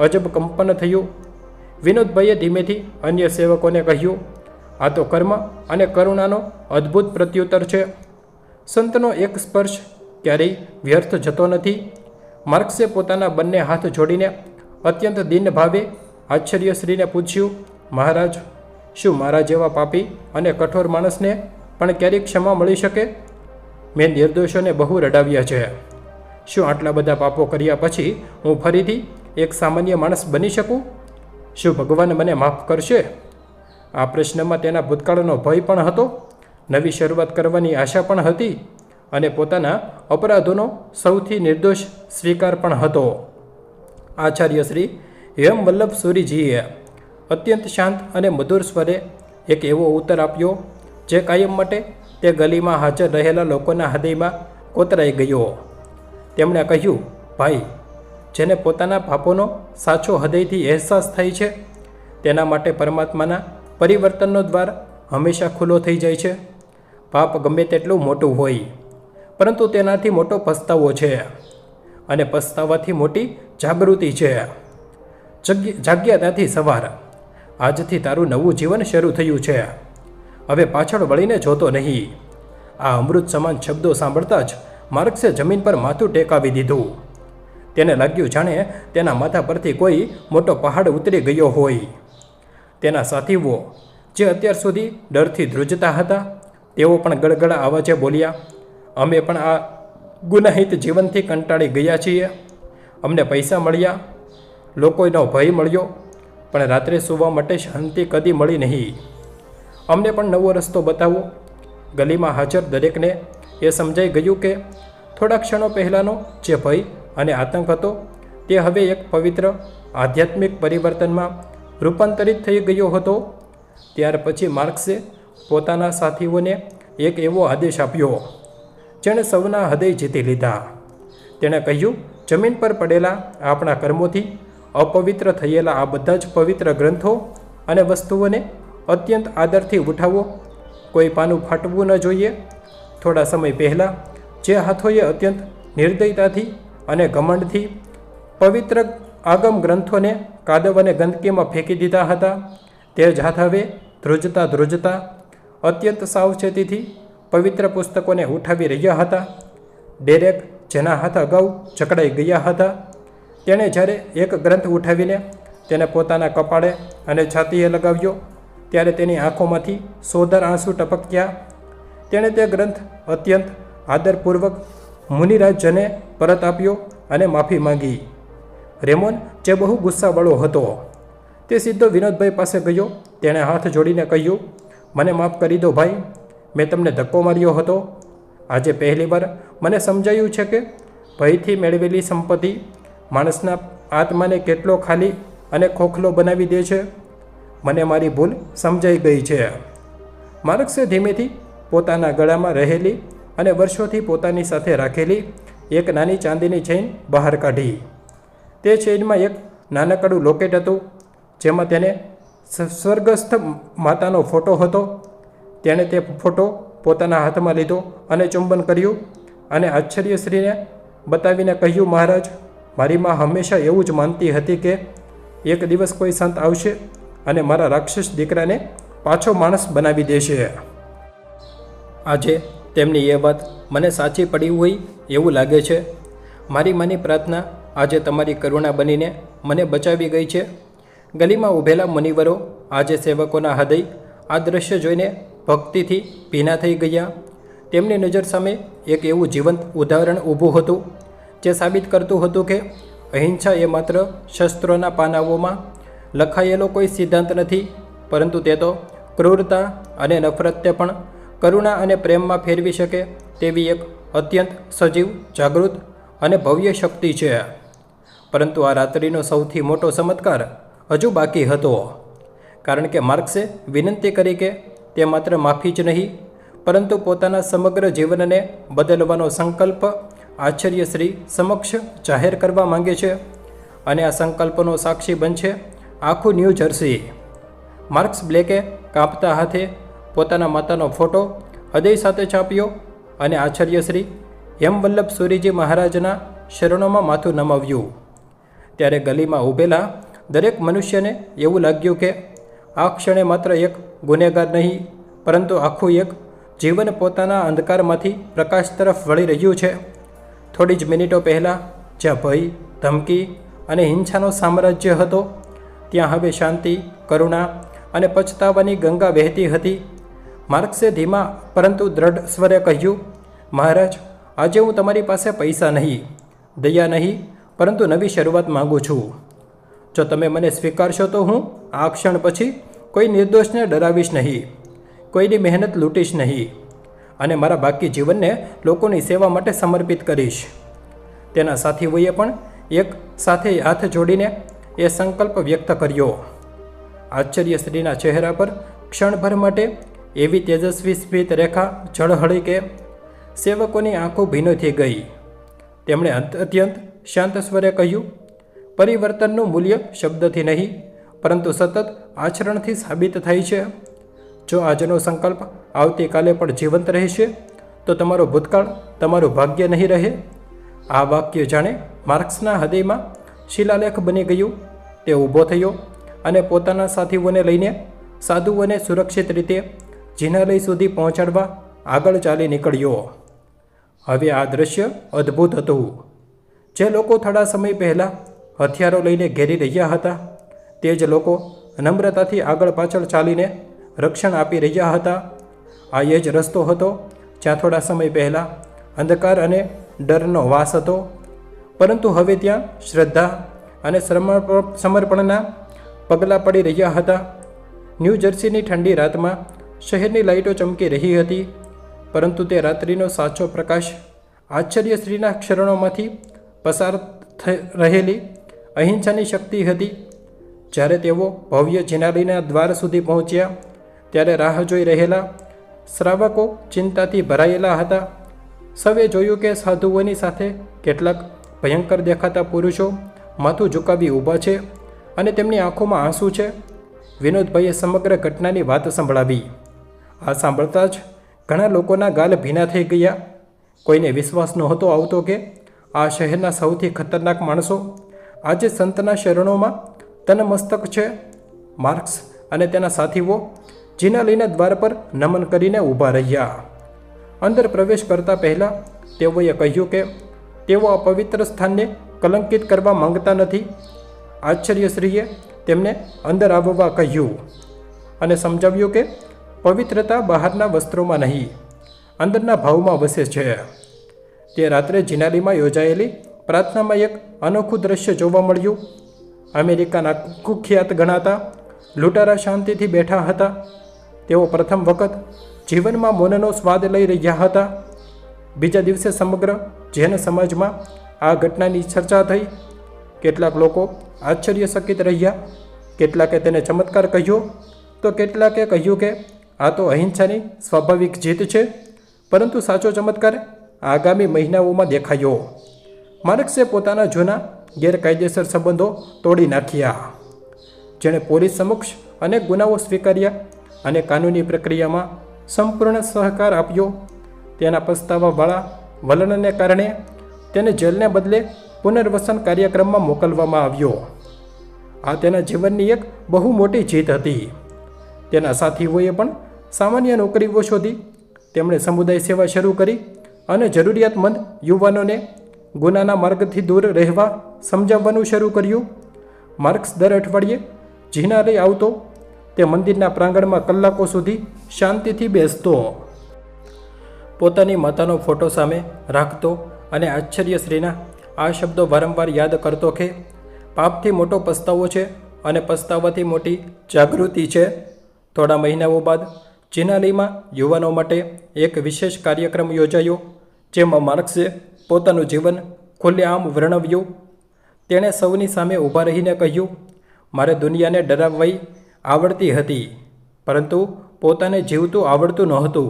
અજબ કંપન થયું. વિનોદભાઈએ ધીમેથી અન્ય સેવકોને કહ્યું, આ તો કર્મ અને કરુણાનો અદ્ભુત પ્રત્યુત્તર છે. સંતનો એક સ્પર્શ ક્યારેય વ્યર્થ જતો નથી. માર્ક્સે પોતાના બંને હાથ જોડીને અત્યંત દીન ભાવે આશ્ચર્યશ્રીને પૂછ્યું, મહારાજ, શું મારા જેવા પાપી અને કઠોર માણસને પણ ક્યારેક ક્ષમા મળી શકે? મેં નિર્દોષોને બહુ રડાવ્યા છે. શું આટલા બધા પાપો કર્યા પછી હું ફરીથી એક સામાન્ય માણસ બની શકું? શું ભગવાન મને માફ કરશે? આ પ્રશ્નમાં તેના ભૂતકાળનો ભય પણ હતો, નવી શરૂઆત કરવાની આશા પણ હતી, અને પોતાના અપરાધોનો સૌથી નિર્દોષ સ્વીકાર પણ હતો. આચાર્ય શ્રી હેમવલ્લભ સુરીજીએ અત્યંત શાંત અને મધુર સ્વરે એક એવો ઉત્તર આપ્યો જે કાયમ માટે તે ગલીમાં હાજર રહેલા લોકોના હૃદયમાં કોતરાઈ ગયો. તેમણે કહ્યું, ભાઈ, જેને પોતાના પાપોનો સાચો હૃદયથી અહેસાસ થાય છે, તેના માટે પરમાત્માના પરિવર્તનનો દ્વાર હંમેશા ખુલ્લો થઈ જાય છે. પાપ ગમે તેટલું મોટું હોય, પરંતુ તેનાથી મોટો પસ્તાવો છે, અને પસ્તાવાથી મોટી જાગૃતિ છે. જાગ્યા ત્યાંથી સવાર. આજથી તારું નવું જીવન શરૂ થયું છે. હવે પાછળ વળીને જોતો નહીં. આ અમૃત સમાન શબ્દો સાંભળતા જ માર્ક્સે જમીન પર માથું ટેકાવી દીધું. તેને લાગ્યું જાણે તેના માથા પરથી કોઈ મોટો પહાડ ઉતરી ગયો હોય. તેના સાથીઓ, જે અત્યાર સુધી ડરથી ધ્રુજતા હતા, તેઓ પણ ગળગળા અવાજે બોલ્યા, અમે પણ આ ગુનાહિત જીવનથી કંટાળી ગયા છીએ. અમને પૈસા મળ્યા, લોકોનો ભય મળ્યો, પણ રાત્રે સૂવા માટે શાંતિ કદી મળી નહીં. અમને પણ નવો રસ્તો બતાવો. ગલીમાં હાજર દરેકને એ સમજાઈ ગયું કે થોડા ક્ષણો પહેલાંનો જે ભય અને આતંક હતો તે હવે એક પવિત્ર આધ્યાત્મિક પરિવર્તનમાં રૂપાંતરિત થઈ ગયો હતો. ત્યાર પછી માર્ક્સે પોતાના સાથીઓને એક એવો આદેશ આપ્યો જેણે સૌના હૃદય જીતી લીધા. તેણે કહ્યું, જમીન પર પડેલા આપણા કર્મોથી અપવિત્ર થયેલા આ બધા જ પવિત્ર ગ્રંથો અને વસ્તુઓને અત્યંત આદરથી ઉઠાવો. કોઈ પાનું ફાટવું ન જોઈએ. થોડા સમય પહેલાં જે હાથોએ અત્યંત નિર્દયતાથી અને ઘમંડથી પવિત્ર આગમ ગ્રંથોને કાદવ અને ગંદકીમાં ફેંકી દીધા હતા, તે જ હાથ હવે ધ્રુજતા ધ્રુજતા અત્યંત સાવચેતીથી પવિત્ર પુસ્તકોને ઉઠાવી રહ્યા હતા. ડેરેક, જેના હાથ અગાઉ જકડાઈ ગયા હતા, તેણે જ્યારે એક ગ્રંથ ઉઠાવીને તેને પોતાના કપાળે અને છાતીએ લગાવ્યો, ત્યારે તેની આંખોમાંથી સોદર આંસુ ટપક્યા. તેણે તે ગ્રંથ અત્યંત આદરપૂર્વક મુનિરાજને પરત આપ્યો અને માફી માંગી. રેમોન, જે બહુ ગુસ્સાવાળો હતો, તે સીધો વિનોદભાઈ પાસે ગયો. તેણે હાથ જોડીને કહ્યું, મને માફ કરી દો ભાઈ, મેં તમને ધક્કો માર્યો હતો. આજે પહેલીવાર મને સમજાયું છે કે ભયથી મેળવેલી સંપત્તિ માણસના આત્માને કેટલો ખાલી અને ખોખલો બનાવી દે છે. મને મારી ભૂલ સમજાઈ ગઈ છે. માર્ક્સે ધીમેથી પોતાના ગળામાં રહેલી અને વર્ષોથી પોતાની સાથે રાખેલી એક નાની ચાંદીની ચેઇન બહાર કાઢી. તે ચેઇનમાં એક નાનકડું લોકેટ હતું, જેમાં તેને સ્વર્ગસ્થ માતાનો ફોટો હતો. તેણે તે ફોટો પોતાના હાથમાં લીધો અને ચુંબન કર્યું અને આશ્ચર્યશ્રીને બતાવીને કહ્યું, મહારાજ, મારી મા હંમેશા એવું જ માનતી હતી કે એક દિવસ કોઈ સંત આવશે અને મારા રાક્ષસ દીકરાને પાછો માણસ બનાવી દેશે. આજે તેમની એ વાત મને સાચી પડી હોય એવું લાગે છે. મારી માની પ્રાર્થના આજે તમારી કરુણા બનીને મને બચાવી ગઈ છે. ગલીમાં ઊભેલા મુનિવરો આજે સેવકોના હૃદય આ દ્રશ્ય જોઈને ભક્તિથી ભીના થઈ ગયા. તેમની નજર સામે એક એવું જીવંત ઉદાહરણ ઊભું હતું જે સાબિત કરતું હતું કે અહિંસા એ માત્ર શસ્ત્રોના પાનાઓમાં લખાયેલો કોઈ સિદ્ધાંત નથી, પરંતુ તે તો ક્રૂરતા અને નફરતને પણ કરુણા અને પ્રેમમાં ફેરવી શકે તેવી એક અત્યંત સજીવ, જાગૃત અને ભવ્ય શક્તિ છે. પરંતુ આ રાત્રિનો સૌથી મોટો ચમત્કાર હજુ બાકી હતો, કારણ કે માર્ક્સે વિનંતી કરી કે તે માત્ર માફી જ નહીં, પરંતુ પોતાના સમગ્ર જીવનને બદલવાનો સંકલ્પ આશ્ચર્યશ્રી સમક્ષ જાહેર કરવા માંગે છે. અને આ સંકલ્પનો સાક્ષી બનશે આખું ન્યૂ જર્સી. માર્ક્સ બ્લેકે કાંપતા હાથે પોતાના માતાનો ફોટો હૃદય સાથે ચાપ્યો અને આશ્ચર્યશ્રી હેમવલ્લભ સુરીજી મહારાજના શરણોમાં માથું નમાવ્યું. ત્યારે ગલીમાં ઊભેલા દરેક મનુષ્યને એવું લાગ્યું કે આ ક્ષણે માત્ર એક ગુનેગાર નહીં, પરંતુ આખું એક જીવન પોતાના અંધકારમાંથી પ્રકાશ તરફ વળી રહ્યું છે. થોડી જ મિનિટો પહેલાં જ્યાં ભય, ધમકી અને હિંસાનો સામ્રાજ્ય હતો, ત્યાં હવે શાંતિ, કરુણા અને પછતાવાની ગંગા વહેતી હતી. માર્ક્સે ધીમા પરંતુ દ્રઢ સ્વરે કહ્યું, મહારાજ, આજે હું તમારી પાસે પૈસા નહીં, દયા નહીં, પરંતુ નવી શરૂઆત માગું છું. જો તમે મને સ્વીકારશો તો હું આ ક્ષણ પછી કોઈ નિર્દોષને ડરાવીશ નહીં, કોઈની મહેનત લૂંટીશ નહીં અને મારા બાકી જીવનને લોકોની સેવા માટે સમર્પિત કરીશ. તેના સાથીઓએ પણ એક સાથે હાથ જોડીને એ સંકલ્પ વ્યક્ત કર્યો. આશ્ચર્યશ્રીના ચહેરા પર ક્ષણભર માટે એવી તેજસ્વી સ્મિત રેખા ઝળહળી કે સેવકોની આંખો ભીનો થઈ ગઈ. તેમણે અત્યંત શાંત સ્વરે કહ્યું, પરિવર્તનનું મૂલ્ય શબ્દથી નહીં, પરંતુ સતત આચરણથી સાબિત થાય છે. જો આજનો સંકલ્પ આવતીકાલે પણ જીવંત રહેશે તો તમારો ભૂતકાળ તમારું ભાગ્ય નહીં રહે. આ વાક્ય જાણે માર્ક્સના હૃદયમાં શિલાલેખ બની ગયું. તે ઊભો થયો અને પોતાના સાથીઓને લઈને સાધુઓને સુરક્ષિત રીતે જિનાલય સુધી પહોંચાડવા આગળ ચાલી નીકળ્યો. હવે આ દ્રશ્ય અદ્ભુત હતું. જે લોકો થોડા સમય પહેલાં હથિયારો લઈને ઘેરી રહ્યા હતા, તે જ લોકો નમ્રતાથી આગળ પાછળ ચાલીને રક્ષણ આપી રહ્યા હતા. આ એ જ રસ્તો હતો જ્યાં થોડા સમય પહેલાં અંધકાર અને ડરનો વાસ હતો, પરંતુ હવે ત્યાં શ્રદ્ધા અને સમર્પણના પગલાં પડી રહ્યા હતા. ન્યૂ જર્સીની ઠંડી રાતમાં શહેરની લાઇટો ચમકી રહી હતી, પરંતુ તે રાત્રિનો સાચો પ્રકાશ આશ્ચર્યશ્રીના ક્ષરણોમાંથી પસાર રહેલી અહિંસાની શક્તિ હતી. જ્યારે તેઓ ભવ્ય જિનાલયના દ્વાર સુધી પહોંચ્યા, ત્યારે રાહ જોઈ રહેલા શ્રાવકો ચિંતાથી ભરાયેલા હતા. સૌએ જોયું કે સાધુઓની સાથે કેટલાક ભયંકર દેખાતા પુરુષો માથું ઝુકાવી ઊભા છે અને તેમની આંખોમાં આંસુ છે. વિનોદભાઈએ સમગ્ર ઘટનાની વાત સંભળાવી. આ સાંભળતા જ ઘણા લોકોના ગાલ ભીના થઈ ગયા. કોઈને વિશ્વાસ નહોતો આવતો કે આ શહેરના સૌથી ખતરનાક માણસો આજે સંતના શરણોમાં તનમસ્તક છે. માર્ક્સ અને તેના સાથીઓ જિનાલયના દ્વાર પર નમન કરીને ઊભા રહ્યા. અંદર પ્રવેશ કરતા પહેલાં તેઓએ કહ્યું કે તેઓ આ પવિત્ર સ્થાનને કલંકિત કરવા માંગતા નથી. આશ્ચર્યશ્રીએ તેમને અંદર આવવા કહ્યું અને સમજાવ્યું કે પવિત્રતા બહારના વસ્ત્રોમાં નહીં, અંદરના ભાવમાં વસે છે. તે રાત્રે જિનાલયમાં યોજાયેલી પ્રાર્થનામાં એક અનોખું દ્રશ્ય જોવા મળ્યું. અમેરિકાના કુખ્યાત ગણાતા લૂંટારા શાંતિથી બેઠા હતા. તેઓ પ્રથમ વખત જીવનમાં મૌનનો સ્વાદ લઈ રહ્યા હતા. બીજા દિવસે સમગ્ર જૈન સમાજમાં આ ઘટનાની ચર્ચા થઈ. કેટલાક લોકો આશ્ચર્યચકિત રહ્યા, કેટલાકે તેને ચમત્કાર કહ્યો તો કેટલાકે કહ્યું કે આ તો અહિંસાની સ્વાભાવિક જીત છે. પરંતુ સાચો ચમત્કાર આગામી મહિનાઓમાં દેખાયો. માર્ક્સે પોતાના જૂના ગેરકાયદેસર સંબંધો તોડી નાખ્યા. જેણે પોલીસ સમક્ષ અનેક ગુનાઓ સ્વીકાર્યા અને કાનૂની પ્રક્રિયામાં સંપૂર્ણ સહકાર આપ્યો. તેના પસ્તાવાવાળા વલણને કારણે તેને જેલને બદલે પુનર્વસન કાર્યક્રમમાં મોકલવામાં આવ્યો. આ તેના જીવનની એક બહુ મોટી જીત હતી. તેના સાથીઓએ પણ સામાન્ય નોકરીઓ શોધી. તેમણે સમુદાય સેવા શરૂ કરી અને જરૂરિયાતમંદ યુવાનોને ગુનાના માર્ગથી દૂર રહેવા સમજાવવાનું શરૂ કર્યું. માર્ક્સ દર અઠવાડિયે જીના લઈ આવતો. તે મંદિરના પ્રાંગણમાં કલાકો સુધી શાંતિથી બેસતો, પોતાની માતાનો ફોટો સામે રાખતો અને આશ્ચર્યશ્રીના આ શબ્દો વારંવાર યાદ કરતો કે પાપથી મોટો પસ્તાવો છે અને પસ્તાવાથી મોટી જાગૃતિ છે. થોડા મહિનાઓ બાદ ચિનાલીમાં યુવાનો માટે એક વિશેષ કાર્યક્રમ યોજાયો, જેમાં માર્ક્સે પોતાનું જીવન ખુલ્લેઆમ વર્ણવ્યું. તેણે સૌની સામે ઊભા રહીને કહ્યું, મારે દુનિયાને ડરાવવી આવડતી હતી, પરંતુ પોતાને જીવતું આવડતું નહોતું.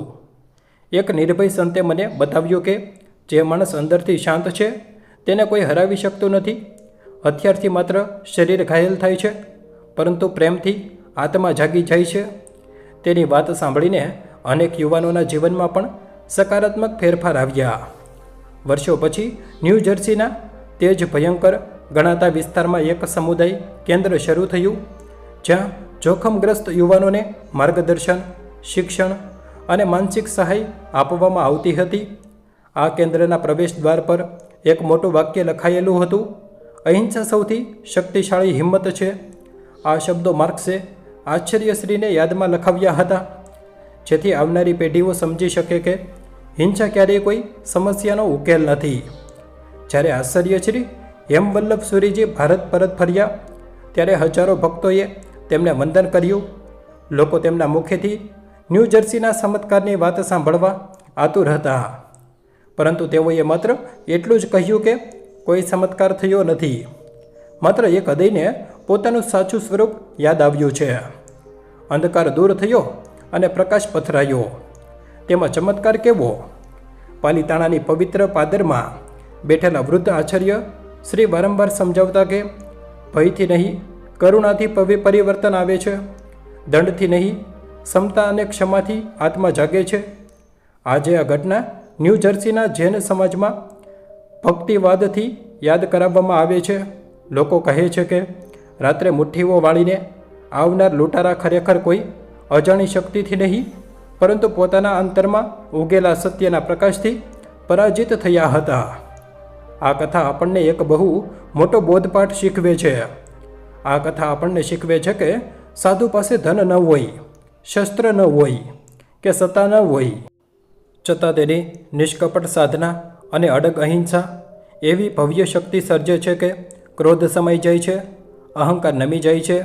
એક નિર્ભય સંતે મને બતાવ્યું કે જે માણસ અંદરથી શાંત છે તેને કોઈ હરાવી શકતું નથી. હથિયારથી માત્ર શરીર ઘાયલ થાય છે, પરંતુ પ્રેમથી આત્મા જાગી જાય છે. તેની વાત સાંભળીને અનેક યુવાનોના જીવનમાં પણ સકારાત્મક ફેરફાર આવ્યા. વર્ષો પછી ન્યૂ જર્સીના તે જ ભયંકર ગણાતા વિસ્તારમાં એક સમુદાય કેન્દ્ર શરૂ થયું, જ્યાં જોખમગ્રસ્ત યુવાનોને માર્ગદર્શન, શિક્ષણ અને માનસિક સહાય આપવામાં આવતી હતી. આ કેન્દ્રના પ્રવેશ દ્વાર પર એક મોટું વાક્ય લખાયેલું હતું, અહિંસા સૌથી શક્તિશાળી હિંમત છે. આ શબ્દો માર્ક્સે આશ્ચર્યશ્રીને યાદમાં લખાવ્યા હતા, જેથી આવનારી પેઢીઓ સમજી શકે કે હિંસા ક્યારેય કોઈ સમસ્યાનો ઉકેલ નથી. જ્યારે આશ્ચર્યશ્રી હેમવલ્લભ સુરીજી ભારત પરત ફર્યા ત્યારે હજારો ભક્તોએ તેમને વંદન કર્યું. લોકો તેમના મુખેથી ન્યૂ જર્સીના ચમત્કારની વાત સાંભળવા આતુર હતા, પરંતુ તેઓએ માત્ર એટલું જ કહ્યું કે કોઈ ચમત્કાર થયો નથી. માત્ર એક હૃદયને પોતાનું સાચું સ્વરૂપ યાદ આવ્યું છે. અંધકાર દૂર થયો અને પ્રકાશ પથરાયો. તેમાં ચમત્કાર કેવો? પાલિતાણાની પવિત્ર પાદરમાં બેઠેલા વૃદ્ધ આચાર્ય શ્રી વારંવાર સમજાવતા કે ભયથી નહીં, કરુણાથી પરિવર્તન આવે છે. દંડથી નહીં, ક્ષમતા અને ક્ષમાથી આત્મા જાગે છે. આજે આ ઘટના ન્યૂ જર્સીના જૈન સમાજમાં ભક્તિવાદથી યાદ કરાવવામાં આવે છે. લોકો કહે છે કે રાત્રે મુઠ્ઠીઓ વાળીને આવનાર લૂંટારા ખરેખર કોઈ અજાણી શક્તિથી નહીં, પરંતુ પોતાના અંતરમાં ઉગેલા સત્યના પ્રકાશથી પરાજિત થયા હતા. આ કથા આપણને એક બહુ મોટો બોધપાઠ શીખવે છે. આ કથા આપણને શીખવે છે કે સાધુ પાસે ધન ન હોય, શસ્ત્ર ન હોય કે સત્તા ન હોય, છતાં તેની નિષ્કપટ સાધના અને અડગ અહિંસા એવી ભવ્ય શક્તિ સર્જે છે કે ક્રોધ સમાઈ જાય છે, અહંકાર નમી જાય છે,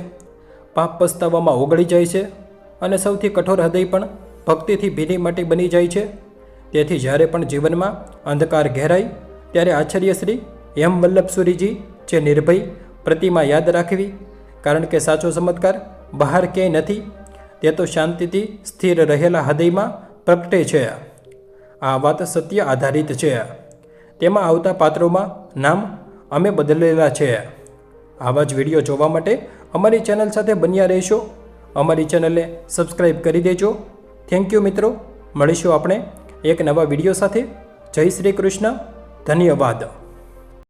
પાપ પસ્તાવામાં ઓગળી જાય છે અને સૌથી કઠોર હૃદય પણ ભક્તિથી ભીની માટી બની જાય છે. તેથી જ્યારે પણ જીવનમાં અંધકાર ઘેરાય ત્યારે આચાર્યશ્રી હેમવલ્લભ સુરીજી જે નિર્ભય પ્રતિમા યાદ રાખવી, કારણ કે સાચો ચમત્કાર બહાર ક્યાંય નથી, તે તો શાંતિથી સ્થિર રહેલા હૃદયમાં પ્રગટે છે. આ વાત સત્ય આધારિત છે. તેમાં આવતા પાત્રોમાં નામ અમે બદલેલા છે. આવા જ વિડીયો જોવા માટે અમારી ચેનલ સાથે બન્યા રહેશો. અમારી ચેનલને સબસ્ક્રાઈબ કરી દેજો. થેન્ક યુ મિત્રો. મળીશું આપણે એક નવા વિડીયો સાથે. જય શ્રી કૃષ્ણ. ધન્યવાદ.